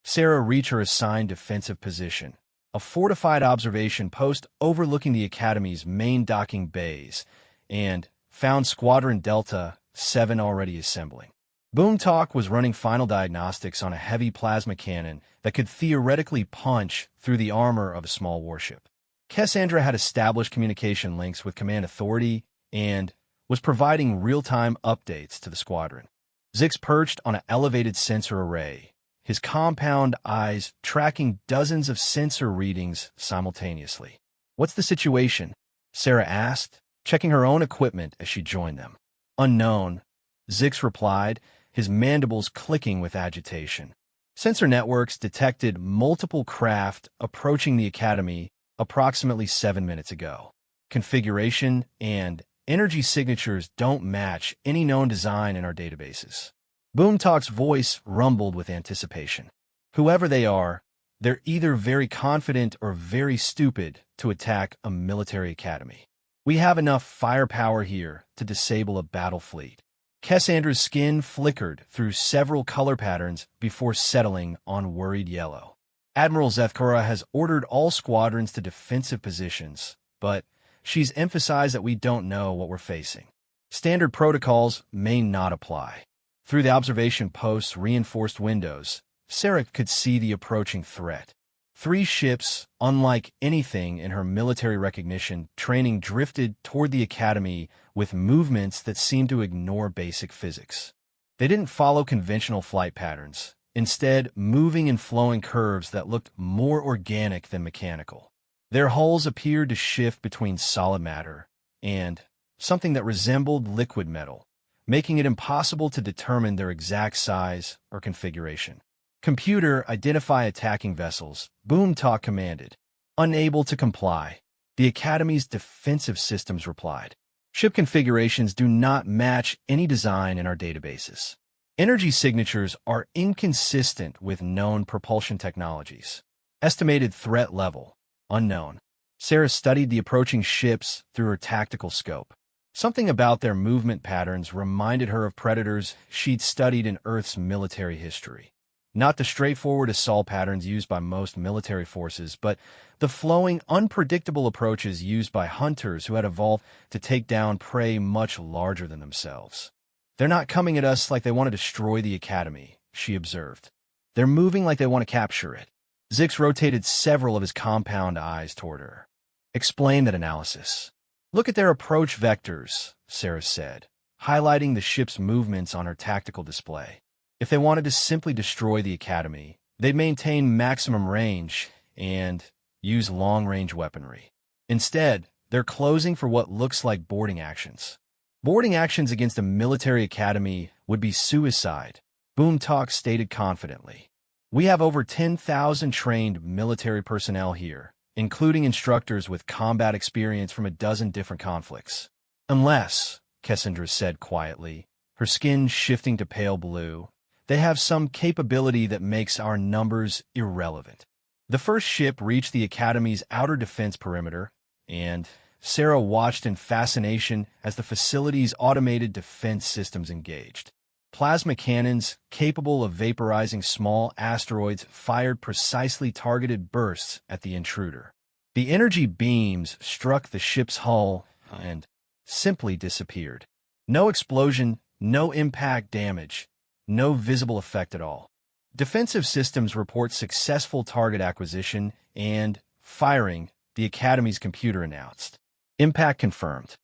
Sarah reached her assigned defensive position, a fortified observation post overlooking the Academy's main docking bays, and found Squadron Delta 7 already assembling. Boomtalk was running final diagnostics on a heavy plasma cannon that could theoretically punch through the armor of a small warship. Cassandra had established communication links with Command Authority and was providing real-time updates to the squadron. Zix perched on an elevated sensor array, his compound eyes tracking dozens of sensor readings simultaneously. "What's the situation?" Sarah asked, checking her own equipment as she joined them. "Unknown," Zix replied, his mandibles clicking with agitation. Sensor networks detected multiple craft approaching the Academy approximately 7 minutes ago. Configuration and energy signatures don't match any known design in our databases. Boomtalk's voice rumbled with anticipation. "Whoever they are, they're either very confident or very stupid to attack a military academy. We have enough firepower here to disable a battle fleet." Cassandra's skin flickered through several color patterns before settling on worried yellow. "Admiral Zethkura has ordered all squadrons to defensive positions, but she's emphasized that we don't know what we're facing. Standard protocols may not apply." Through the observation post's reinforced windows, Sarah could see the approaching threat. 3 ships, unlike anything in her military recognition training, drifted toward the Academy with movements that seemed to ignore basic physics. They didn't follow conventional flight patterns, instead moving in flowing curves that looked more organic than mechanical. Their hulls appeared to shift between solid matter and something that resembled liquid metal, making it impossible to determine their exact size or configuration. "Computer, identify attacking vessels," Boomtalk commanded. Unable to comply, the Academy's defensive systems replied. "Ship configurations do not match any design in our databases. Energy signatures are inconsistent with known propulsion technologies. Estimated threat level, unknown." Sarah studied the approaching ships through her tactical scope. Something about their movement patterns reminded her of predators she'd studied in Earth's military history. Not the straightforward assault patterns used by most military forces, but the flowing, unpredictable approaches used by hunters who had evolved to take down prey much larger than themselves. They're not coming at us like they want to destroy the Academy, she observed. They're moving like they want to capture it. Zix rotated several of his compound eyes toward her. Explain that analysis. Look at their approach vectors, Sarah said, highlighting the ship's movements on her tactical display. If they wanted to simply destroy the Academy, they'd maintain maximum range and use long-range weaponry. Instead, they're closing for what looks like boarding actions. Boarding actions against a military academy would be suicide, Boomtalk stated confidently. We have over 10,000 trained military personnel here, including instructors with combat experience from a dozen different conflicts. Unless, Cassandra said quietly, her skin shifting to pale blue, they have some capability that makes our numbers irrelevant. The first ship reached the Academy's outer defense perimeter, and Sarah watched in fascination as the facility's automated defense systems engaged. Plasma cannons, capable of vaporizing small asteroids, fired precisely targeted bursts at the intruder. The energy beams struck the ship's hull and simply disappeared. No explosion, no impact damage, no visible effect at all. Defensive systems report successful target acquisition and firing, the Academy's computer announced. Impact confirmed.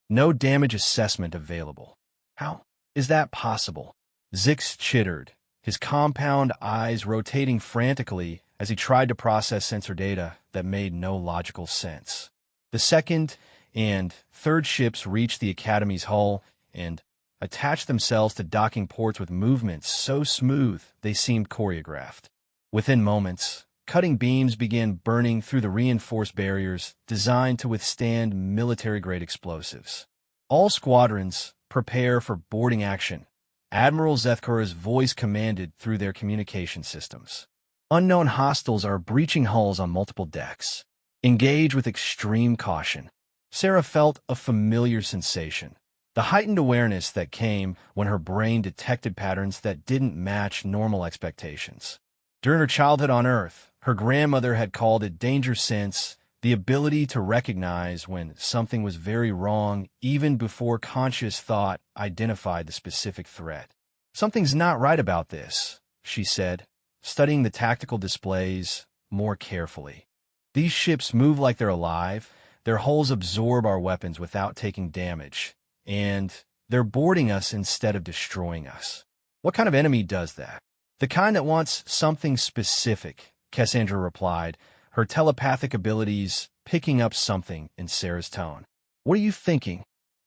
No damage assessment available. How is that possible? Zix chittered, his compound eyes rotating frantically as he tried to process sensor data that made no logical sense. The second and third ships reached the Academy's hull and attached themselves to docking ports with movements so smooth they seemed choreographed. Within moments, cutting beams began burning through the reinforced barriers designed to withstand military-grade explosives. All squadrons, prepare for boarding action, Admiral Zethkura's voice commanded through their communication systems. Unknown hostiles are breaching hulls on multiple decks. Engage with extreme caution. Sarah felt a familiar sensation, the heightened awareness that came when her brain detected patterns that didn't match normal expectations. During her childhood on Earth, her grandmother had called it danger sense, the ability to recognize when something was very wrong even before conscious thought identified the specific threat. Something's not right about this, she said, studying the tactical displays more carefully. These ships move like they're alive, their hulls absorb our weapons without taking damage, and they're boarding us instead of destroying us. What kind of enemy does that? The kind that wants something specific, Cassandra replied, her telepathic abilities picking up something in Sarah's tone. What are you thinking?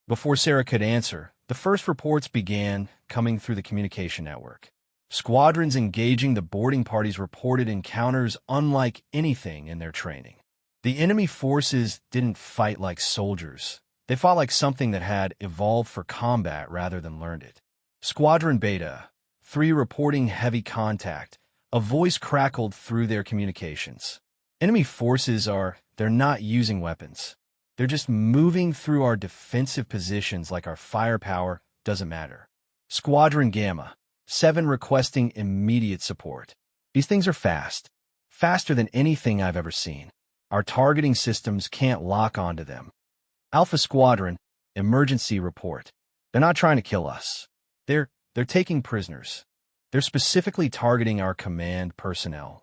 Before Sarah could answer, the first reports began coming through the communication network. Squadrons engaging the boarding parties reported encounters unlike anything in their training. The enemy forces didn't fight like soldiers. They fought like something that had evolved for combat rather than learned it. Squadron Beta, 3 reporting heavy contact. A voice crackled through their communications. Enemy forces they're not using weapons. They're just moving through our defensive positions like our firepower doesn't matter. Squadron Gamma, 7 requesting immediate support. These things are fast. Faster than anything I've ever seen. Our targeting systems can't lock onto them. Alpha Squadron, emergency report. They're not trying to kill us. They're taking prisoners. They're specifically targeting our command personnel.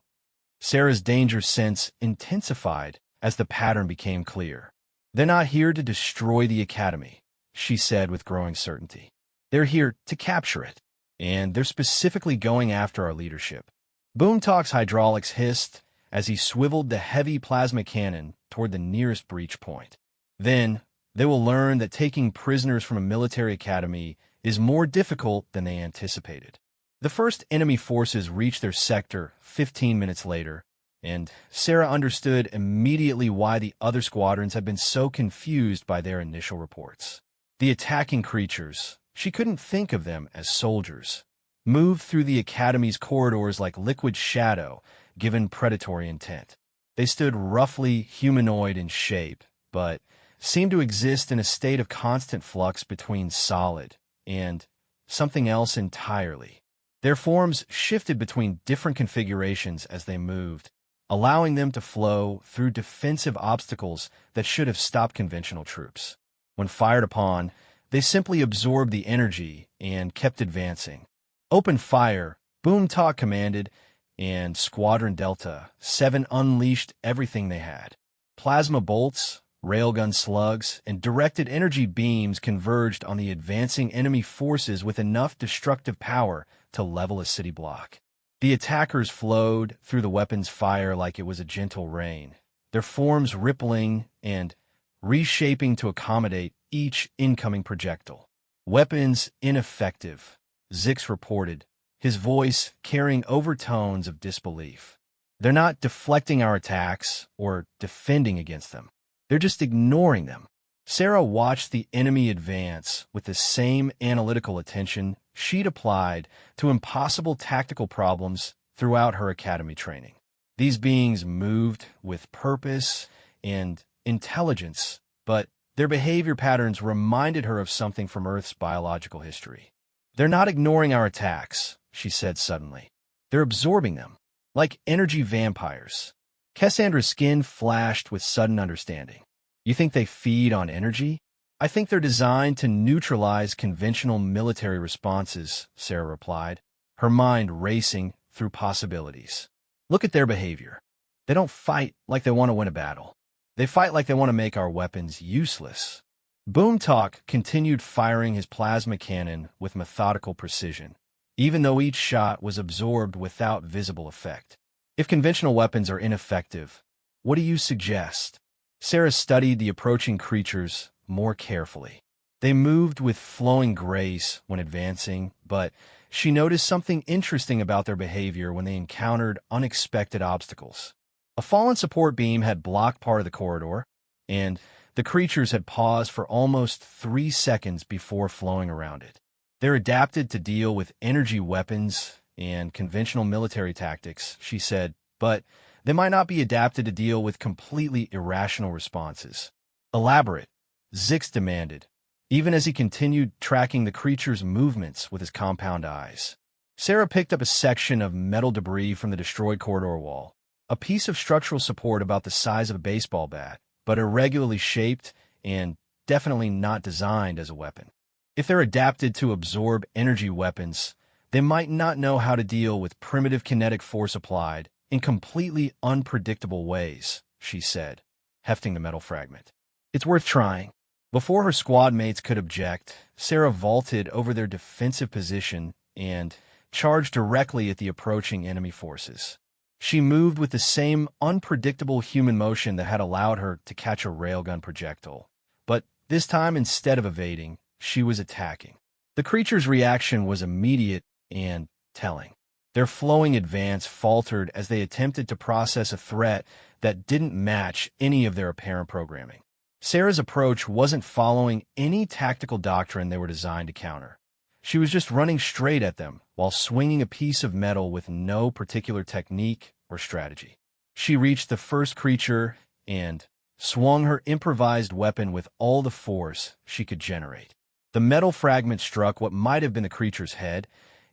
Sarah's danger sense intensified as the pattern became clear. They're not here to destroy the Academy, she said with growing certainty. They're here to capture it, and they're specifically going after our leadership. Boomtalk's hydraulics hissed as he swiveled the heavy plasma cannon toward the nearest breach point. Then, they will learn that taking prisoners from a military academy is more difficult than they anticipated. The first enemy forces reached their sector 15 minutes later, and Sarah understood immediately why the other squadrons had been so confused by their initial reports. The attacking creatures, she couldn't think of them as soldiers, moved through the Academy's corridors like liquid shadow, given predatory intent. They stood roughly humanoid in shape, but seemed to exist in a state of constant flux between solid and something else entirely. Their forms shifted between different configurations as they moved, allowing them to flow through defensive obstacles that should have stopped conventional troops. When fired upon, They simply absorbed the energy and kept advancing. "Open fire," Boom Talk commanded, and Squadron Delta 7 unleashed everything they had. Plasma bolts, railgun slugs, and directed energy beams converged on the advancing enemy forces with enough destructive power to level a city block. The attackers flowed through the weapon's fire like it was a gentle rain, their forms rippling and reshaping to accommodate each incoming projectile. "Weapons ineffective," Zix reported, his voice carrying overtones of disbelief. "They're not deflecting our attacks or defending against them. They're just ignoring them." Sarah watched the enemy advance with the same analytical attention she'd applied to impossible tactical problems throughout her academy training. These beings moved with purpose and intelligence, but their behavior patterns reminded her of something from Earth's biological history. "They're not ignoring our attacks," she said suddenly. "They're absorbing them, like energy vampires." Cassandra's skin flashed with sudden understanding. "You think they feed on energy?" "I think they're designed to neutralize conventional military responses," Sarah replied, her mind racing through possibilities. "Look at their behavior. They don't fight like they want to win a battle. They fight like they want to make our weapons useless." Boom Talk continued firing his plasma cannon with methodical precision, even though each shot was absorbed without visible effect. "If conventional weapons are ineffective, what do you suggest?" Sarah studied the approaching creatures more carefully. They moved with flowing grace when advancing, but she noticed something interesting about their behavior when they encountered unexpected obstacles. A fallen support beam had blocked part of the corridor, and the creatures had paused for almost 3 seconds before flowing around it. "They're adapted to deal with energy weapons and conventional military tactics," she said, "but they might not be adapted to deal with completely irrational responses." "Elaborate," Zix demanded, even as he continued tracking the creature's movements with his compound eyes. Sarah picked up a section of metal debris from the destroyed corridor wall, a piece of structural support about the size of a baseball bat, but irregularly shaped and definitely not designed as a weapon. "If they're adapted to absorb energy weapons, they might not know how to deal with primitive kinetic force applied in completely unpredictable ways," she said, hefting the metal fragment. "It's worth trying." Before her squad mates could object, Sarah vaulted over their defensive position and charged directly at the approaching enemy forces. She moved with the same unpredictable human motion that had allowed her to catch a railgun projectile. But this time, instead of evading, she was attacking. The creature's reaction was immediate and telling. Their flowing advance faltered as they attempted to process a threat that didn't match any of their apparent programming. Sarah's approach wasn't following any tactical doctrine they were designed to counter. She was just running straight at them while swinging a piece of metal with no particular technique or strategy. She reached the first creature and swung her improvised weapon with all the force she could generate. The metal fragment struck what might have been the creature's head,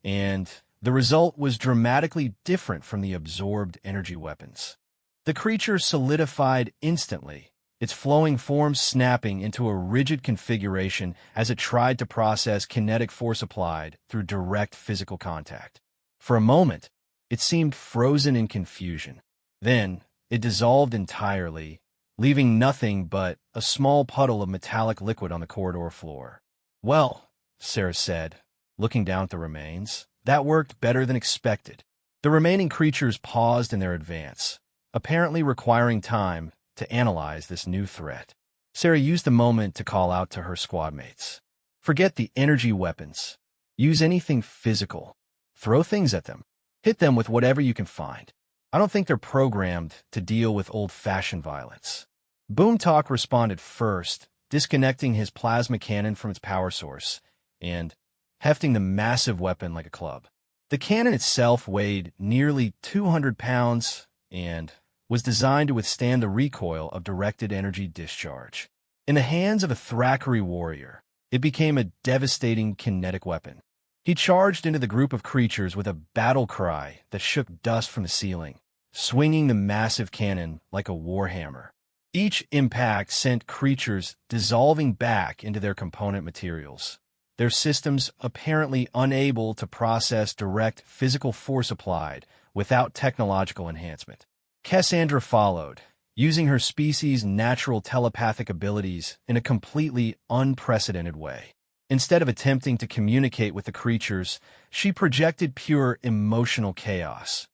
and the result was dramatically different from the absorbed energy weapons. The creature solidified instantly, its flowing form snapping into a rigid configuration as it tried to process kinetic force applied through direct physical contact. For a moment, it seemed frozen in confusion. Then, it dissolved entirely, leaving nothing but a small puddle of metallic liquid on the corridor floor. "Well," Sarah said, looking down at the remains, "that worked better than expected." The remaining creatures paused in their advance, apparently requiring time to analyze this new threat. Sarah used the moment to call out to her squad mates. "Forget the energy weapons. Use anything physical. Throw things at them. Hit them with whatever you can find. I don't think they're programmed to deal with old-fashioned violence." Boom Talk responded first, disconnecting his plasma cannon from its power source and hefting the massive weapon like a club. The cannon itself weighed nearly 200 pounds and was designed to withstand the recoil of directed energy discharge. In the hands of a Thackeray warrior, it became a devastating kinetic weapon. He charged into the group of creatures with a battle cry that shook dust from the ceiling, swinging the massive cannon like a warhammer. Each impact sent creatures dissolving back into their component materials, their systems apparently unable to process direct physical force applied without technological enhancement. Cassandra followed, using her species' natural telepathic abilities in a completely unprecedented way. Instead of attempting to communicate with the creatures, she projected pure emotional chaos.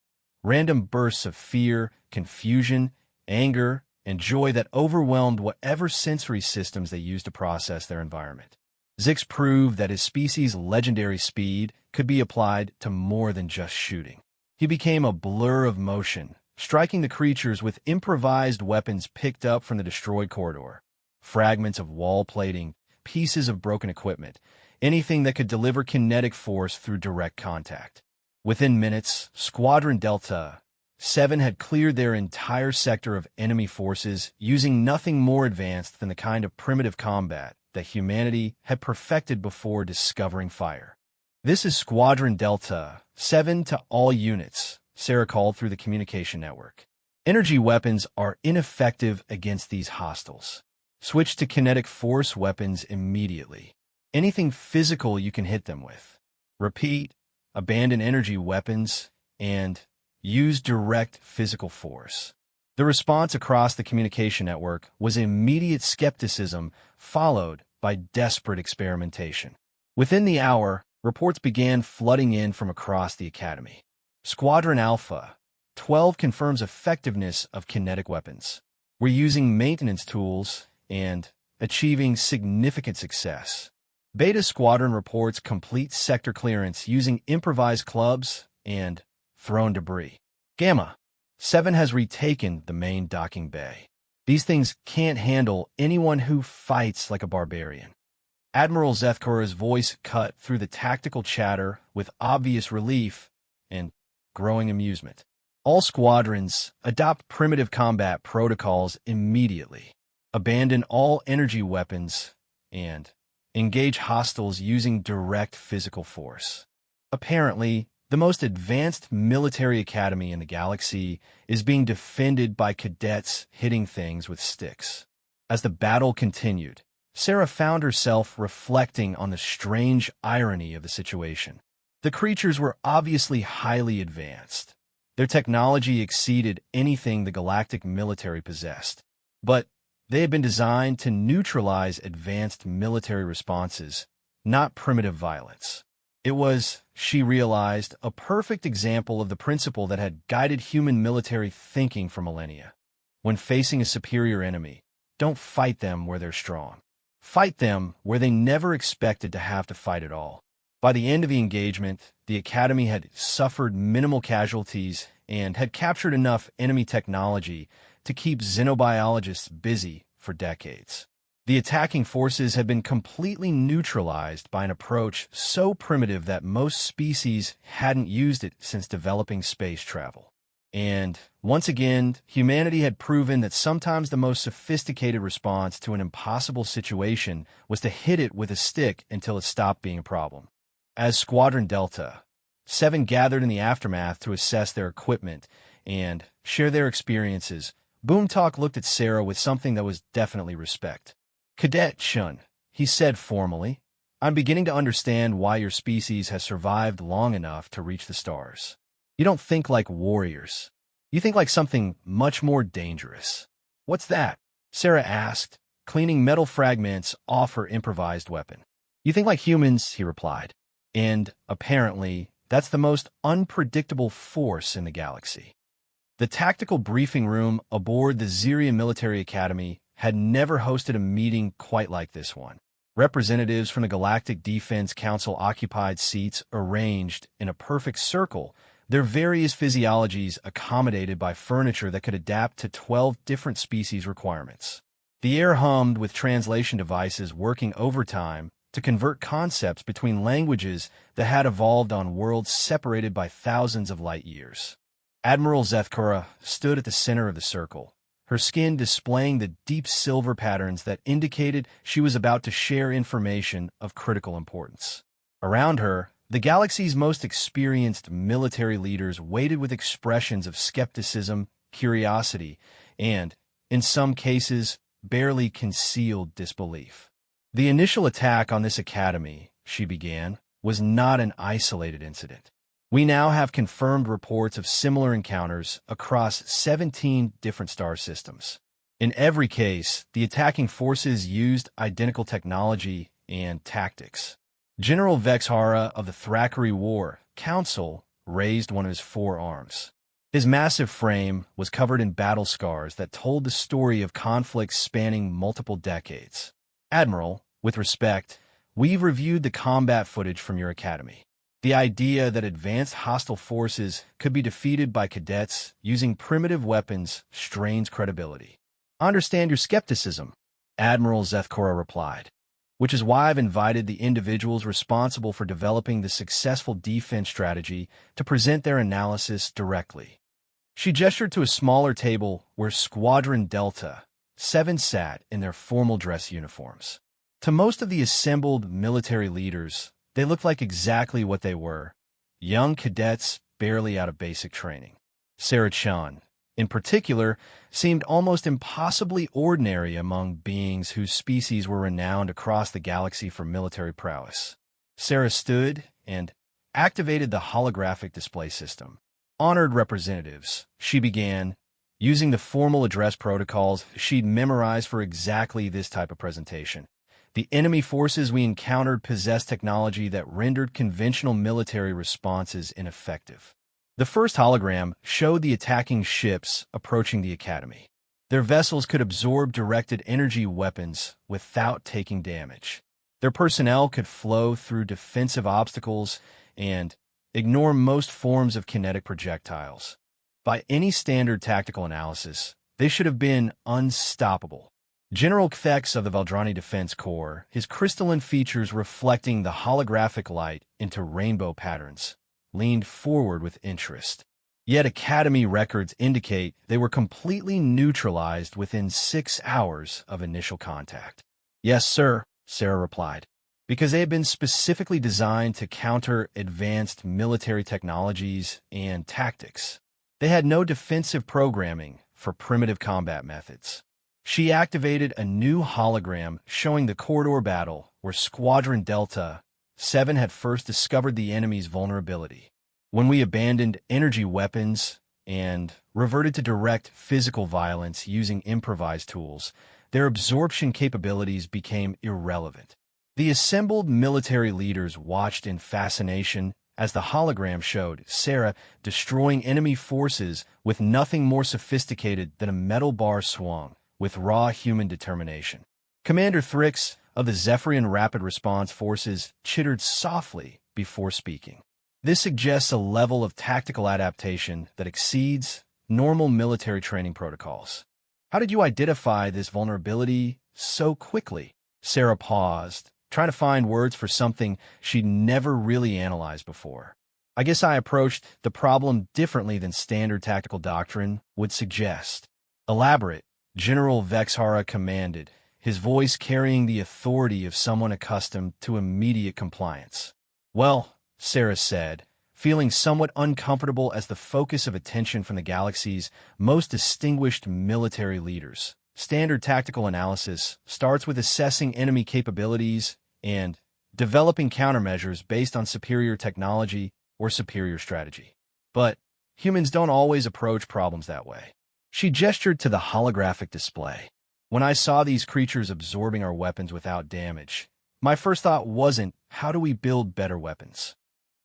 Random bursts of fear, confusion, anger, and joy that overwhelmed whatever sensory systems they used to process their environment. Zix proved that his species' legendary speed could be applied to more than just shooting. He became a blur of motion, striking the creatures with improvised weapons picked up from the destroyed corridor. Fragments of wall plating, pieces of broken equipment, anything that could deliver kinetic force through direct contact. Within minutes, Squadron Delta 7 had cleared their entire sector of enemy forces using nothing more advanced than the kind of primitive combat that humanity had perfected before discovering fire. "This is Squadron Delta 7 to all units," Sarah called through the communication network. "Energy weapons are ineffective against these hostiles. Switch to kinetic force weapons immediately. Anything physical you can hit them with. Repeat, abandon energy weapons and use direct physical force." The response across the communication network was immediate skepticism, followed by desperate experimentation. Within the hour, reports began flooding in from across the Academy. Squadron Alpha 12 confirms effectiveness of kinetic weapons. "We're using maintenance tools and achieving significant success." Beta Squadron reports complete sector clearance using improvised clubs and thrown debris. Gamma 7 has retaken the main docking bay. "These things can't handle anyone who fights like a barbarian." Admiral Zethkora's voice cut through the tactical chatter with obvious relief and growing amusement. "All squadrons adopt primitive combat protocols immediately. Abandon all energy weapons and engage hostiles using direct physical force." Apparently, the most advanced military academy in the galaxy is being defended by cadets hitting things with sticks. As the battle continued, Sarah found herself reflecting on the strange irony of the situation. The creatures were obviously highly advanced. Their technology exceeded anything the galactic military possessed. But they had been designed to neutralize advanced military responses, not primitive violence. It was, she realized, a perfect example of the principle that had guided human military thinking for millennia. When facing a superior enemy, don't fight them where they're strong. Fight them where they never expected to have to fight at all. By the end of the engagement, the Academy had suffered minimal casualties and had captured enough enemy technology to keep xenobiologists busy for decades. The attacking forces had been completely neutralized by an approach so primitive that most species hadn't used it since developing space travel. And, once again, humanity had proven that sometimes the most sophisticated response to an impossible situation was to hit it with a stick until it stopped being a problem. As Squadron Delta 7 gathered in the aftermath to assess their equipment and share their experiences, Boomtalk looked at Sarah with something that was definitely respect. "Cadet Shun," he said formally, "I'm beginning to understand why your species has survived long enough to reach the stars. You don't think like warriors. You think like something much more dangerous." "What's that?" Sarah asked, cleaning metal fragments off her improvised weapon. "You think like humans," he replied. "And, apparently, that's the most unpredictable force in the galaxy." The tactical briefing room aboard the Xerian Military Academy had never hosted a meeting quite like this one. Representatives from the Galactic Defense Council occupied seats arranged in a perfect circle, their various physiologies accommodated by furniture that could adapt to 12 different species requirements. The air hummed with translation devices working overtime to convert concepts between languages that had evolved on worlds separated by thousands of light years. Admiral Zethkora stood at the center of the circle, her skin displaying the deep silver patterns that indicated she was about to share information of critical importance. Around her, the galaxy's most experienced military leaders waited with expressions of skepticism, curiosity, and, in some cases, barely concealed disbelief. The initial attack on this academy, she began, was not an isolated incident. We now have confirmed reports of similar encounters across 17 different star systems. In every case, the attacking forces used identical technology and tactics. General Vexhara of the Thrakkery War Council raised one of his forearms. His massive frame was covered in battle scars that told the story of conflicts spanning multiple decades. Admiral, with respect, we've reviewed the combat footage from your academy. The idea that advanced hostile forces could be defeated by cadets using primitive weapons strains credibility. I understand your skepticism, Admiral Zethkora replied, which is why I've invited the individuals responsible for developing the successful defense strategy to present their analysis directly. She gestured to a smaller table where Squadron Delta 7 sat in their formal dress uniforms. To most of the assembled military leaders, they looked like exactly what they were, young cadets barely out of basic training. Sarah Chun, in particular, seemed almost impossibly ordinary among beings whose species were renowned across the galaxy for military prowess. Sarah stood and activated the holographic display system. Honored representatives, she began, using the formal address protocols she'd memorized for exactly this type of presentation. The enemy forces we encountered possessed technology that rendered conventional military responses ineffective. The first hologram showed the attacking ships approaching the academy. Their vessels could absorb directed energy weapons without taking damage. Their personnel could flow through defensive obstacles and ignore most forms of kinetic projectiles. By any standard tactical analysis, they should have been unstoppable. General Kthex of the Valdrani Defense Corps, his crystalline features reflecting the holographic light into rainbow patterns, leaned forward with interest. Yet Academy records indicate they were completely neutralized within 6 hours of initial contact. Yes, sir, Sarah replied, because they had been specifically designed to counter advanced military technologies and tactics. They had no defensive programming for primitive combat methods. She activated a new hologram showing the corridor battle where Squadron Delta 7 had first discovered the enemy's vulnerability. When we abandoned energy weapons and reverted to direct physical violence using improvised tools, their absorption capabilities became irrelevant. The assembled military leaders watched in fascination as the hologram showed Sarah destroying enemy forces with nothing more sophisticated than a metal bar swung with raw human determination. Commander Thrix of the Zephyrian Rapid Response Forces chittered softly before speaking. This suggests a level of tactical adaptation that exceeds normal military training protocols. How did you identify this vulnerability so quickly? Sarah paused, trying to find words for something she'd never really analyzed before. I guess I approached the problem differently than standard tactical doctrine would suggest. Elaborate, General Vexhara commanded, his voice carrying the authority of someone accustomed to immediate compliance. Well, Sarah said, feeling somewhat uncomfortable as the focus of attention from the galaxy's most distinguished military leaders. Standard tactical analysis starts with assessing enemy capabilities and developing countermeasures based on superior technology or superior strategy. But humans don't always approach problems that way. She gestured to the holographic display. When I saw these creatures absorbing our weapons without damage, my first thought wasn't, how do we build better weapons?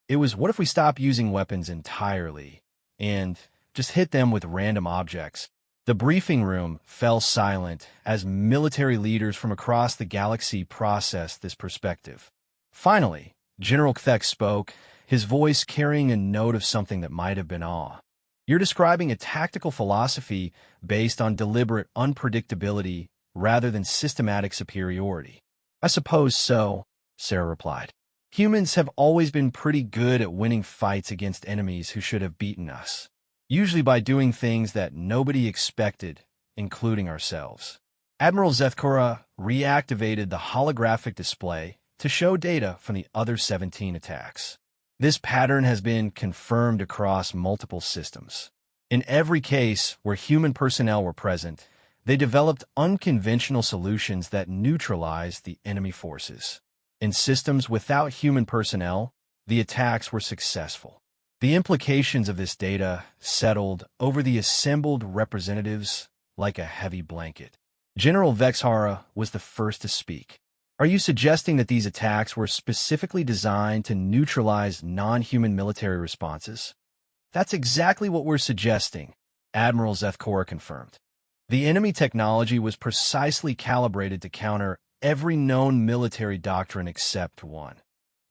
It was, what if we stop using weapons entirely and just hit them with random objects? The briefing room fell silent as military leaders from across the galaxy processed this perspective. Finally, General Kthex spoke, his voice carrying a note of something that might have been awe. You're describing a tactical philosophy based on deliberate unpredictability rather than systematic superiority. I suppose so, Sarah replied. Humans have always been pretty good at winning fights against enemies who should have beaten us, usually by doing things that nobody expected, including ourselves. Admiral Zethkora reactivated the holographic display to show data from the other 17 attacks. This pattern has been confirmed across multiple systems. In every case where human personnel were present, They developed unconventional solutions that neutralized the enemy forces. In systems without human personnel, the attacks were successful. The implications of this data settled over the assembled representatives like a heavy blanket. General Vexhara was the first to speak. Are you suggesting that these attacks were specifically designed to neutralize non-human military responses? That's exactly what we're suggesting, Admiral Zethkora confirmed. The enemy technology was precisely calibrated to counter every known military doctrine except one: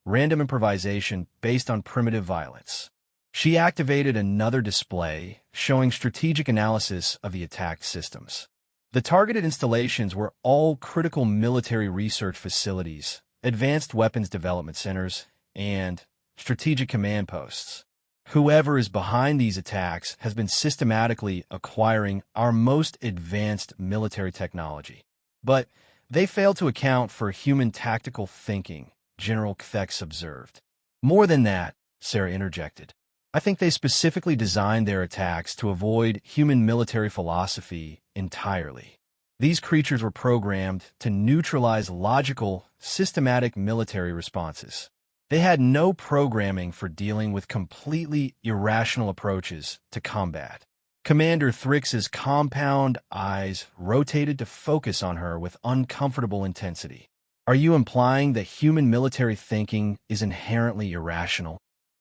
random improvisation based on primitive violence. She activated another display showing strategic analysis of the attacked systems. The targeted installations were all critical military research facilities, advanced weapons development centers, and strategic command posts. Whoever is behind these attacks has been systematically acquiring our most advanced military technology. But they fail to account for human tactical thinking, General Kthex observed. More than that, Sarah interjected. I think they specifically designed their attacks to avoid human military philosophy entirely. These creatures were programmed to neutralize logical, systematic military responses. They had no programming for dealing with completely irrational approaches to combat. Commander Thrix's compound eyes rotated to focus on her with uncomfortable intensity. Are you implying that human military thinking is inherently irrational?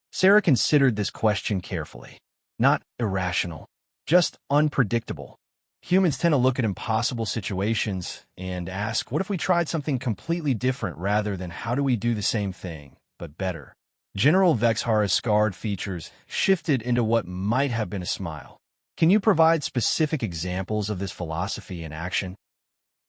Sarah considered this question carefully. Not irrational, just unpredictable. Humans tend to look at impossible situations and ask, what if we tried something completely different rather than how do we do the same thing, but better? General Vexhara's scarred features shifted into what might have been a smile. Can you provide specific examples of this philosophy in action?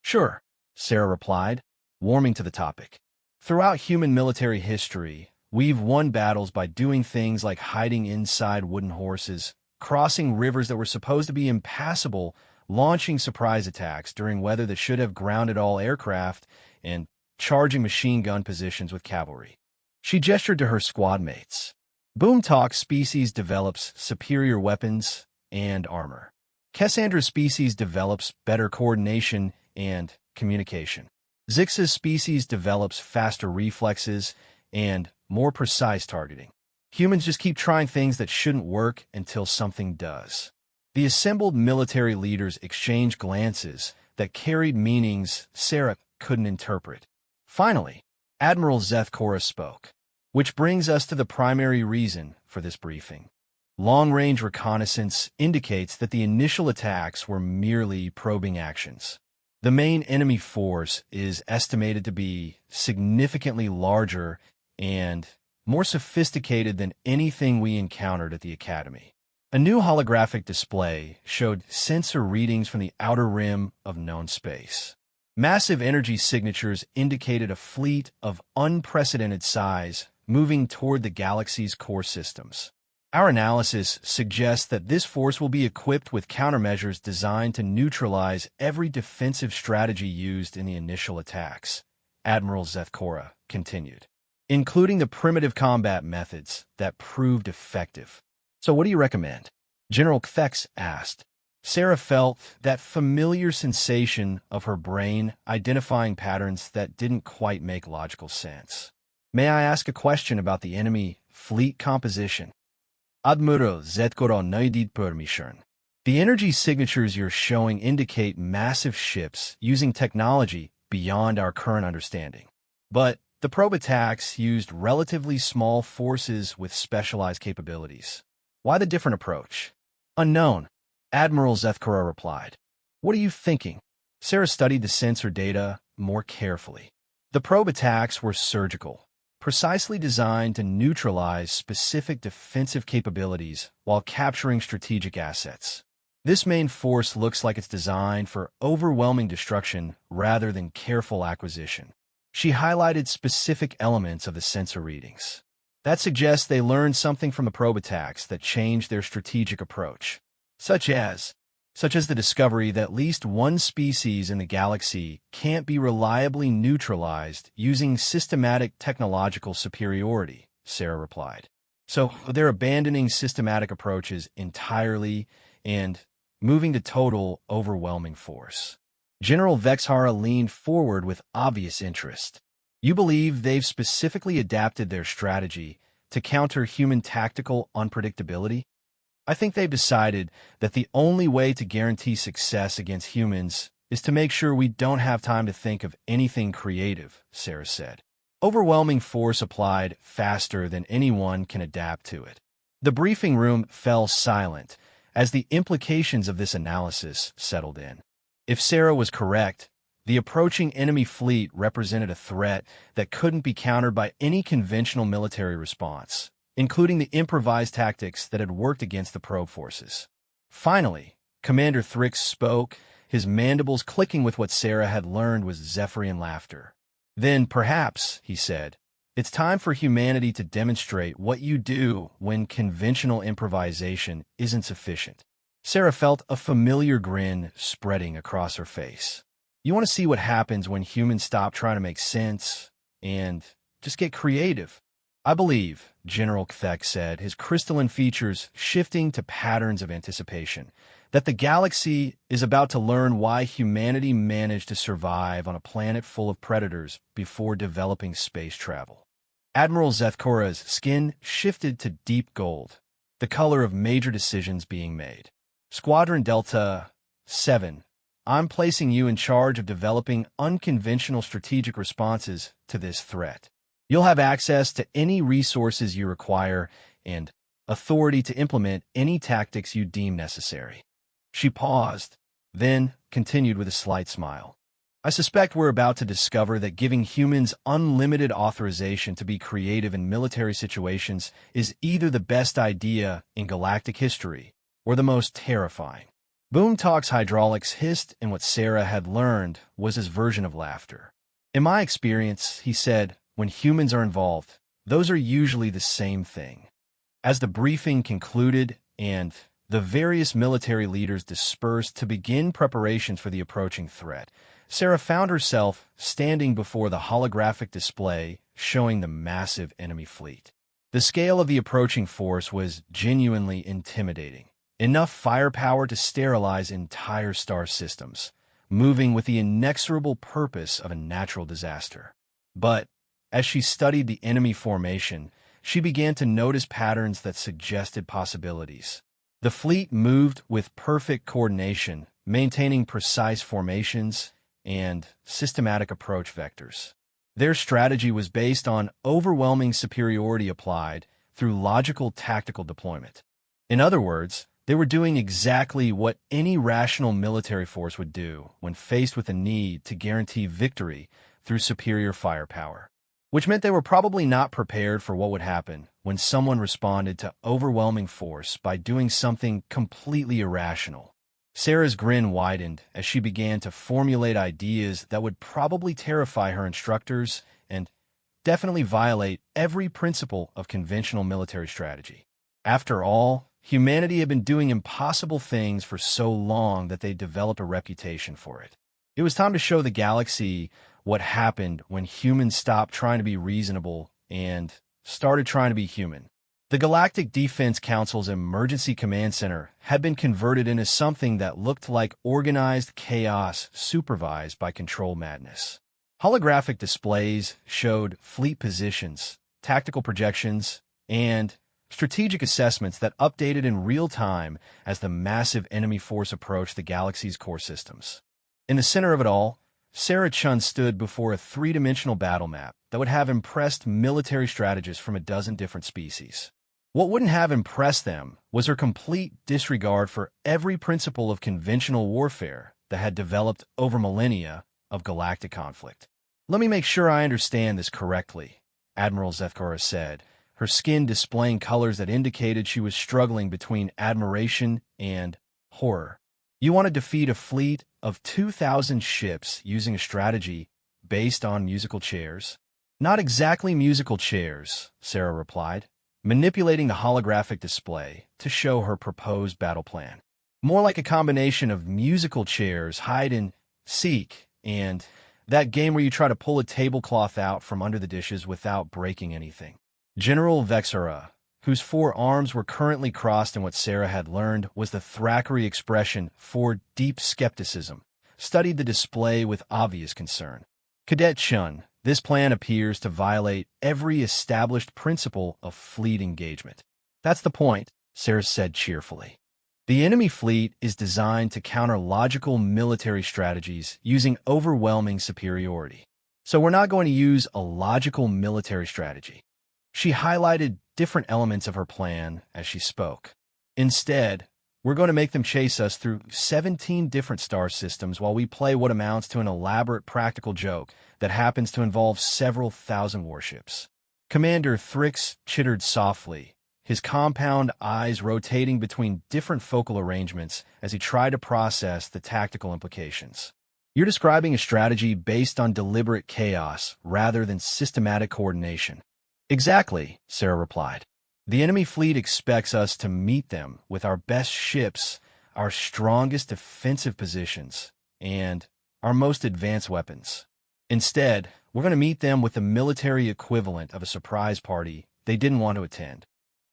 Sure, Sarah replied, warming to the topic. Throughout human military history, we've won battles by doing things like hiding inside wooden horses, crossing rivers that were supposed to be impassable, launching surprise attacks during weather that should have grounded all aircraft, and charging machine gun positions with cavalry. She gestured to her squad mates. Boomtalk's species develops superior weapons and armor. Cassandra's species develops better coordination and communication. Zix's species develops faster reflexes and more precise targeting. Humans just keep trying things that shouldn't work until something does. The assembled military leaders exchanged glances that carried meanings Sarah couldn't interpret. Finally, Admiral Zethkora spoke, which brings us to the primary reason for this briefing. Long-range reconnaissance indicates that the initial attacks were merely probing actions. The main enemy force is estimated to be significantly larger and more sophisticated than anything we encountered at the Academy. A new holographic display showed sensor readings from the outer rim of known space. Massive energy signatures indicated a fleet of unprecedented size moving toward the galaxy's core systems. Our analysis suggests that this force will be equipped with countermeasures designed to neutralize every defensive strategy used in the initial attacks, Admiral Zethkora continued, including the primitive combat methods that proved effective. So what do you recommend? General Kthex asked. Sarah felt that familiar sensation of her brain identifying patterns that didn't quite make logical sense. May I ask a question about the enemy fleet composition? Admiral Zethkora needed permission. The energy signatures you're showing indicate massive ships using technology beyond our current understanding. But the probe attacks used relatively small forces with specialized capabilities. Why the different approach? Unknown, Admiral Zethkora replied. What are you thinking? Sarah studied the sensor data more carefully. The probe attacks were surgical, precisely designed to neutralize specific defensive capabilities while capturing strategic assets. This main force looks like it's designed for overwhelming destruction rather than careful acquisition. She highlighted specific elements of the sensor readings. That suggests they learned something from the probe attacks that changed their strategic approach, such as the discovery that at least one species in the galaxy can't be reliably neutralized using systematic technological superiority, Sarah replied. So they're abandoning systematic approaches entirely and moving to total, overwhelming force. General Vexhara leaned forward with obvious interest. You believe they've specifically adapted their strategy to counter human tactical unpredictability? I think they've decided that the only way to guarantee success against humans is to make sure we don't have time to think of anything creative, Sarah said. Overwhelming force applied faster than anyone can adapt to it. The briefing room fell silent as the implications of this analysis settled in. If Sarah was correct, the approaching enemy fleet represented a threat that couldn't be countered by any conventional military response, including the improvised tactics that had worked against the probe forces. Finally, Commander Thrix spoke, his mandibles clicking with what Sarah had learned was Zephyrian laughter. Then, perhaps, he said, it's time for humanity to demonstrate what you do when conventional improvisation isn't sufficient. Sarah felt a familiar grin spreading across her face. You want to see what happens when humans stop trying to make sense and just get creative? I believe, General Kthek said, his crystalline features shifting to patterns of anticipation, that the galaxy is about to learn why humanity managed to survive on a planet full of predators before developing space travel. Admiral Zethkora's skin shifted to deep gold, the color of major decisions being made. Squadron Delta 7, I'm placing you in charge of developing unconventional strategic responses to this threat. You'll have access to any resources you require and authority to implement any tactics you deem necessary. She paused, then continued with a slight smile. I suspect we're about to discover that giving humans unlimited authorization to be creative in military situations is either the best idea in galactic history or the most terrifying. Boomtalk's hydraulics hissed, and what Sarah had learned was his version of laughter. In my experience, he said, when humans are involved, those are usually the same thing. As the briefing concluded and the various military leaders dispersed to begin preparations for the approaching threat, Sarah found herself standing before the holographic display showing the massive enemy fleet. The scale of the approaching force was genuinely intimidating. Enough firepower to sterilize entire star systems, moving with the inexorable purpose of a natural disaster. But as she studied the enemy formation, she began to notice patterns that suggested possibilities. The fleet moved with perfect coordination, maintaining precise formations and systematic approach vectors. Their strategy was based on overwhelming superiority applied through logical tactical deployment. In other words, they were doing exactly what any rational military force would do when faced with a need to guarantee victory through superior firepower, which meant they were probably not prepared for what would happen when someone responded to overwhelming force by doing something completely irrational. Sarah's grin widened as she began to formulate ideas that would probably terrify her instructors and definitely violate every principle of conventional military strategy. After all, humanity had been doing impossible things for so long that they developed a reputation for it. It was time to show the galaxy what happened when humans stopped trying to be reasonable and started trying to be human. The Galactic Defense Council's Emergency Command Center had been converted into something that looked like organized chaos supervised by control madness. Holographic displays showed fleet positions, tactical projections, and strategic assessments that updated in real time as the massive enemy force approached the galaxy's core systems. In the center of it all, Sarah Chun stood before a three-dimensional battle map that would have impressed military strategists from a dozen different species. What wouldn't have impressed them was her complete disregard for every principle of conventional warfare that had developed over millennia of galactic conflict. Let me make sure I understand this correctly, Admiral Zethkora said, her skin displaying colors that indicated she was struggling between admiration and horror. You want to defeat a fleet of 2,000 ships using a strategy based on musical chairs? Not exactly musical chairs, Sarah replied, manipulating the holographic display to show her proposed battle plan. More like a combination of musical chairs, hide and seek, and that game where you try to pull a tablecloth out from under the dishes without breaking anything. General Vexhara, whose four arms were currently crossed in what Sarah had learned was the Thackeray expression for deep skepticism, studied the display with obvious concern. Cadet Chun, this plan appears to violate every established principle of fleet engagement. That's the point, Sarah said cheerfully. The enemy fleet is designed to counter logical military strategies using overwhelming superiority. So we're not going to use a logical military strategy. She highlighted different elements of her plan as she spoke. Instead, we're going to make them chase us through 17 different star systems while we play what amounts to an elaborate practical joke that happens to involve several thousand warships. Commander Thrix chittered softly, his compound eyes rotating between different focal arrangements as he tried to process the tactical implications. You're describing a strategy based on deliberate chaos rather than systematic coordination. Exactly, Sarah replied. The enemy fleet expects us to meet them with our best ships, our strongest defensive positions, and our most advanced weapons. Instead, we're going to meet them with the military equivalent of a surprise party they didn't want to attend.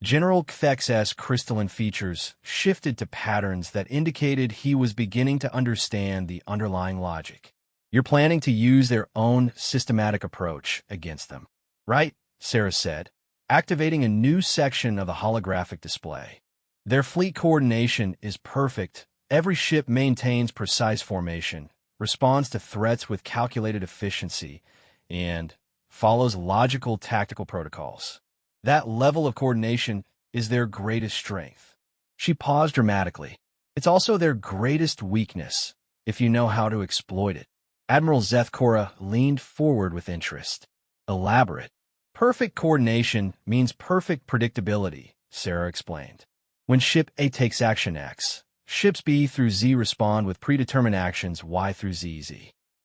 General Kthex's crystalline features shifted to patterns that indicated he was beginning to understand the underlying logic. You're planning to use their own systematic approach against them, right? Sarah said, activating a new section of the holographic display. Their fleet coordination is perfect. Every ship maintains precise formation, responds to threats with calculated efficiency, and follows logical tactical protocols. That level of coordination is their greatest strength. She paused dramatically. It's also their greatest weakness, if you know how to exploit it. Admiral Zethkora leaned forward with interest. Elaborate. Perfect coordination means perfect predictability, Sarah explained. When Ship A takes action X, ships B through Z respond with predetermined actions Y through ZZ.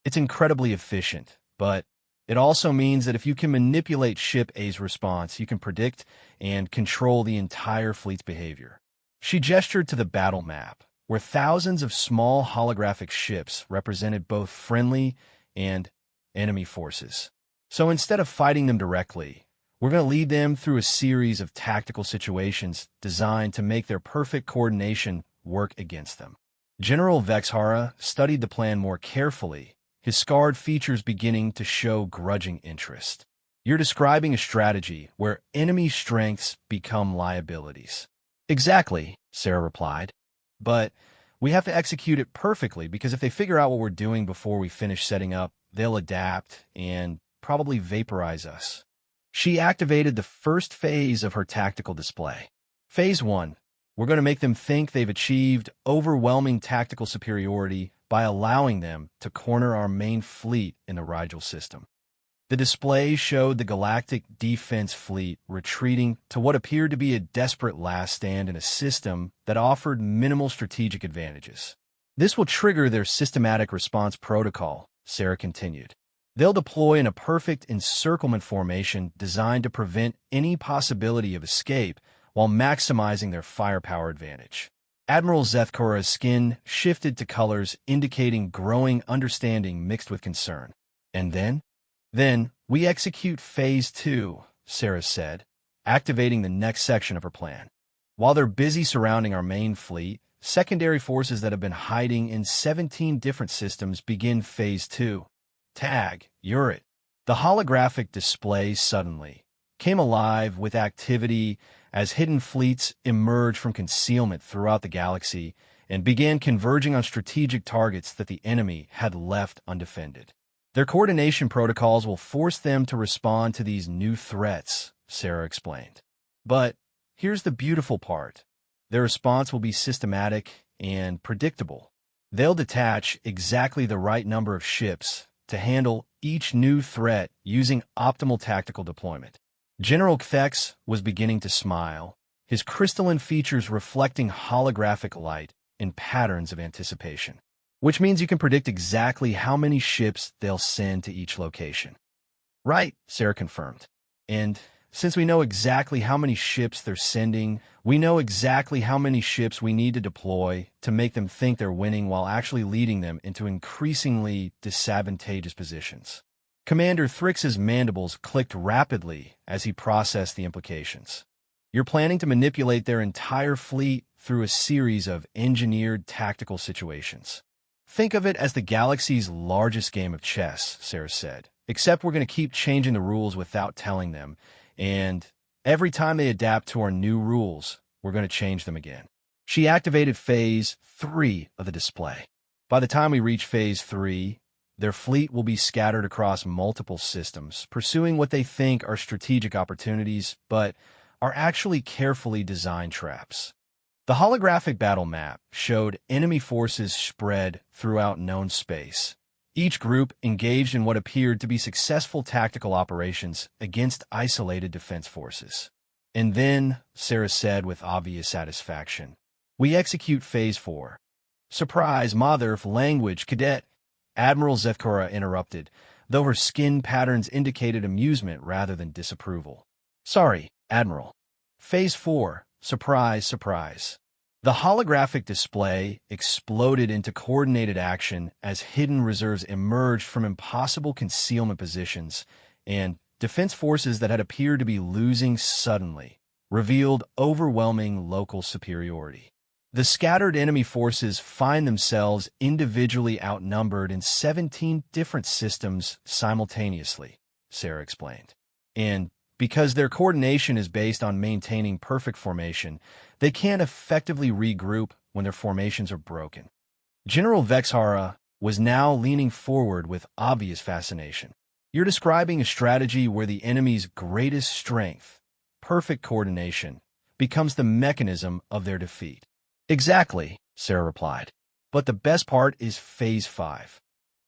It's incredibly efficient, but it also means that if you can manipulate Ship A's response, you can predict and control the entire fleet's behavior. She gestured to the battle map, where thousands of small holographic ships represented both friendly and enemy forces. So instead of fighting them directly, we're going to lead them through a series of tactical situations designed to make their perfect coordination work against them. General Vexhara studied the plan more carefully, his scarred features beginning to show grudging interest. You're describing a strategy where enemy strengths become liabilities. Exactly, Sarah replied. But we have to execute it perfectly because if they figure out what we're doing before we finish setting up, they'll adapt and probably vaporize us. She activated the first phase of her tactical display. Phase 1. We're going to make them think they've achieved overwhelming tactical superiority by allowing them to corner our main fleet in the Rigel system. The display showed the Galactic Defense Fleet retreating to what appeared to be a desperate last stand in a system that offered minimal strategic advantages. This will trigger their systematic response protocol, Sarah continued. They'll deploy in a perfect encirclement formation designed to prevent any possibility of escape while maximizing their firepower advantage. Admiral Zethkora's skin shifted to colors indicating growing understanding mixed with concern. And then? Then, we execute Phase 2, Sarah said, activating the next section of her plan. While they're busy surrounding our main fleet, secondary forces that have been hiding in 17 different systems begin Phase 2. Tag, you're it. The holographic display suddenly came alive with activity as hidden fleets emerged from concealment throughout the galaxy and began converging on strategic targets that the enemy had left undefended. Their coordination protocols will force them to respond to these new threats, Sarah explained. But here's the beautiful part. Their response will be systematic and predictable. They'll detach exactly the right number of ships to handle each new threat using optimal tactical deployment. General Kthex was beginning to smile, his crystalline features reflecting holographic light in patterns of anticipation. Which means you can predict exactly how many ships they'll send to each location. Right, Sarah confirmed. And since we know exactly how many ships they're sending, we know exactly how many ships we need to deploy to make them think they're winning while actually leading them into increasingly disadvantageous positions. Commander Thrix's mandibles clicked rapidly as he processed the implications. You're planning to manipulate their entire fleet through a series of engineered tactical situations. Think of it as the galaxy's largest game of chess, Sarah said. Except we're going to keep changing the rules without telling them, and every time they adapt to our new rules, we're going to change them again. She activated Phase 3 of the display. By the time we reach Phase 3, their fleet will be scattered across multiple systems, pursuing what they think are strategic opportunities, but are actually carefully designed traps. The holographic battle map showed enemy forces spread throughout known space, each group engaged in what appeared to be successful tactical operations against isolated defense forces. And then, Sarah said with obvious satisfaction, we execute Phase 4. Surprise, mother, language, cadet. Admiral Zethkora interrupted, though her skin patterns indicated amusement rather than disapproval. Sorry, Admiral. Phase 4. Surprise, surprise. The holographic display exploded into coordinated action as hidden reserves emerged from impossible concealment positions, and defense forces that had appeared to be losing suddenly revealed overwhelming local superiority. The scattered enemy forces find themselves individually outnumbered in 17 different systems simultaneously, Sarah explained. And because their coordination is based on maintaining perfect formation, they can't effectively regroup when their formations are broken. General Vexhara was now leaning forward with obvious fascination. You're describing a strategy where the enemy's greatest strength, perfect coordination, becomes the mechanism of their defeat. Exactly, Sarah replied. But the best part is Phase 5.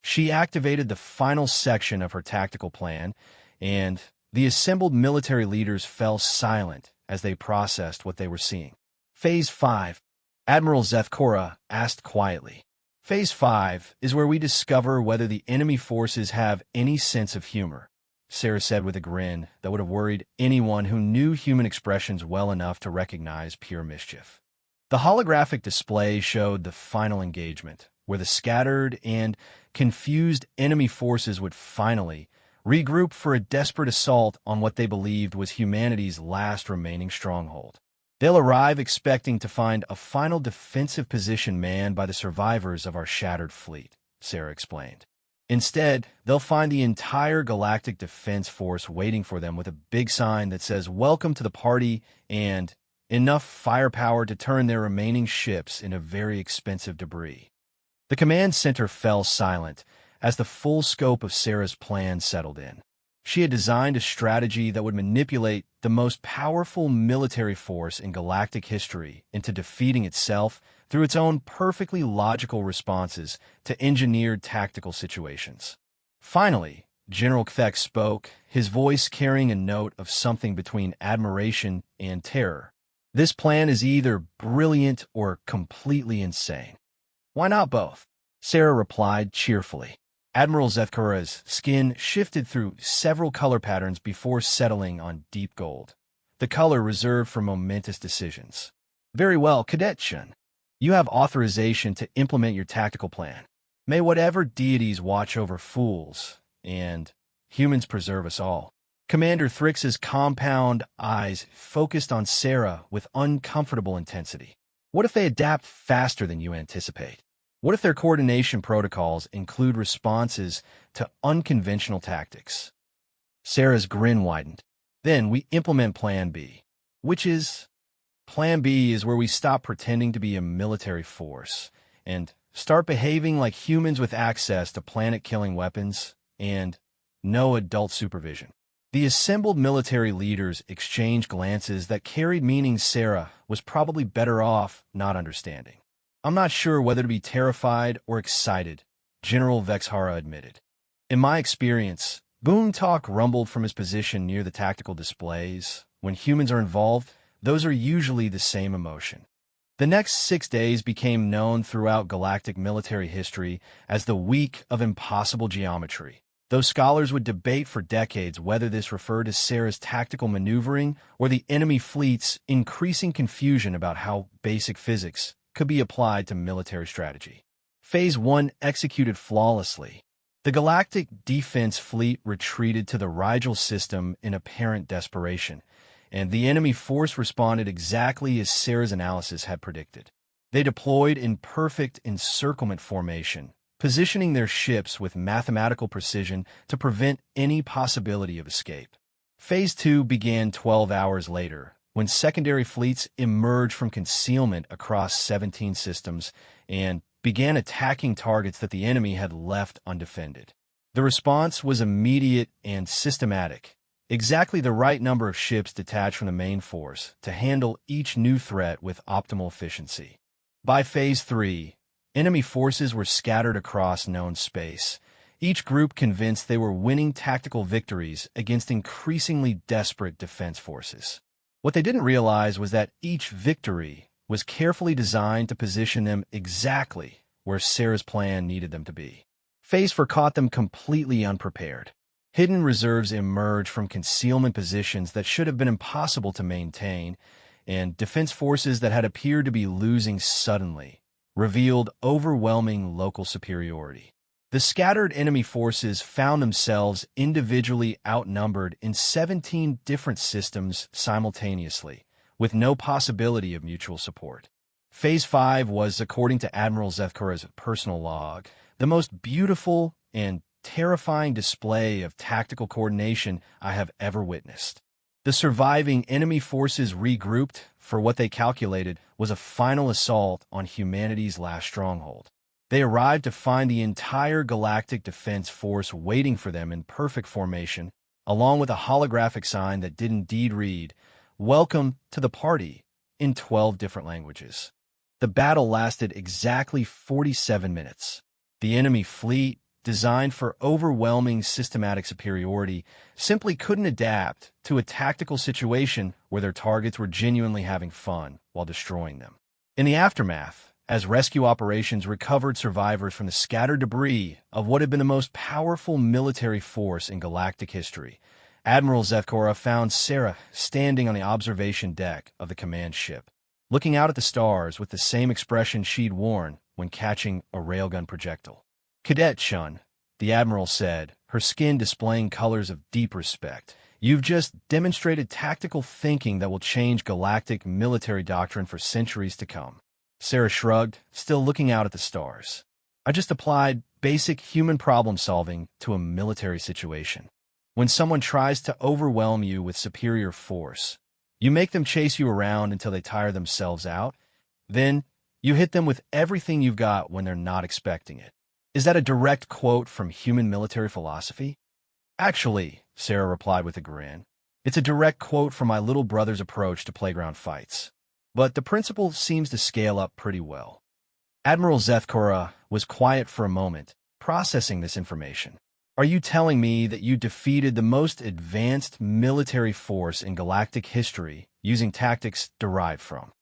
She activated the final section of her tactical plan, and the assembled military leaders fell silent as they processed what they were seeing. Phase 5, Admiral Zethkora asked quietly. Phase 5 is where we discover whether the enemy forces have any sense of humor, Sarah said with a grin that would have worried anyone who knew human expressions well enough to recognize pure mischief. The holographic display showed the final engagement, where the scattered and confused enemy forces would finally regroup for a desperate assault on what they believed was humanity's last remaining stronghold. They'll arrive expecting to find a final defensive position manned by the survivors of our shattered fleet, Sarah explained. Instead, they'll find the entire galactic defense force waiting for them with a big sign that says, "Welcome to the party," and enough firepower to turn their remaining ships into very expensive debris. The command center fell silent as the full scope of Sarah's plan settled in. She had designed a strategy that would manipulate the most powerful military force in galactic history into defeating itself through its own perfectly logical responses to engineered tactical situations. Finally, General Kthek spoke, his voice carrying a note of something between admiration and terror. This plan is either brilliant or completely insane. Why not both? Sarah replied cheerfully. Admiral Zethkora's skin shifted through several color patterns before settling on deep gold, the color reserved for momentous decisions. Very well, Cadet Chun. You have authorization to implement your tactical plan. May whatever deities watch over fools, and humans preserve us all. Commander Thrix's compound eyes focused on Sarah with uncomfortable intensity. What if they adapt faster than you anticipate? What if their coordination protocols include responses to unconventional tactics? Sarah's grin widened. Then we implement Plan B, which is... Plan B is where we stop pretending to be a military force and start behaving like humans with access to planet-killing weapons and no adult supervision. The assembled military leaders exchanged glances that carried meaning Sarah was probably better off not understanding. I'm not sure whether to be terrified or excited, General Vexhara admitted. In my experience, Boontalk rumbled from his position near the tactical displays. When humans are involved, those are usually the same emotion. The next 6 days became known throughout galactic military history as the Week of Impossible Geometry, though scholars would debate for decades whether this referred to Sarah's tactical maneuvering or the enemy fleet's increasing confusion about how basic physics could be applied to military strategy. Phase 1 executed flawlessly. The Galactic Defense Fleet retreated to the Rigel system in apparent desperation, and the enemy force responded exactly as Sarah's analysis had predicted. They deployed in perfect encirclement formation, positioning their ships with mathematical precision to prevent any possibility of escape. Phase 2 began 12 hours later, when secondary fleets emerged from concealment across 17 systems and began attacking targets that the enemy had left undefended. The response was immediate and systematic. Exactly the right number of ships detached from the main force to handle each new threat with optimal efficiency. By Phase 3, enemy forces were scattered across known space, each group convinced they were winning tactical victories against increasingly desperate defense forces. What they didn't realize was that each victory was carefully designed to position them exactly where Sarah's plan needed them to be. Phase 4 caught them completely unprepared. Hidden reserves emerged from concealment positions that should have been impossible to maintain, and defense forces that had appeared to be losing suddenly revealed overwhelming local superiority. The scattered enemy forces found themselves individually outnumbered in 17 different systems simultaneously, with no possibility of mutual support. Phase 5 was, according to Admiral Zethkora's personal log, the most beautiful and terrifying display of tactical coordination I have ever witnessed. The surviving enemy forces regrouped for what they calculated was a final assault on humanity's last stronghold. They arrived to find the entire galactic defense force waiting for them in perfect formation, along with a holographic sign that did indeed read, "Welcome to the party," in 12 different languages. The battle lasted exactly 47 minutes. The enemy fleet, designed for overwhelming systematic superiority, simply couldn't adapt to a tactical situation where their targets were genuinely having fun while destroying them. In the aftermath, as rescue operations recovered survivors from the scattered debris of what had been the most powerful military force in galactic history, Admiral Zethkora found Sarah standing on the observation deck of the command ship, looking out at the stars with the same expression she'd worn when catching a railgun projectile. "Cadet Shun," the Admiral said, her skin displaying colors of deep respect, "you've just demonstrated tactical thinking that will change galactic military doctrine for centuries to come." Sarah shrugged, still looking out at the stars. "I just applied basic human problem solving to a military situation. When someone tries to overwhelm you with superior force, you make them chase you around until they tire themselves out. Then you hit them with everything you've got when they're not expecting it." Is that a direct quote from human military philosophy? "Actually," Sarah replied with a grin, "it's a direct quote from my little brother's approach to playground fights. But the principle seems to scale up pretty well." Admiral Zethkora was quiet for a moment, processing this information. "Are you telling me that you defeated the most advanced military force in galactic history using tactics derived from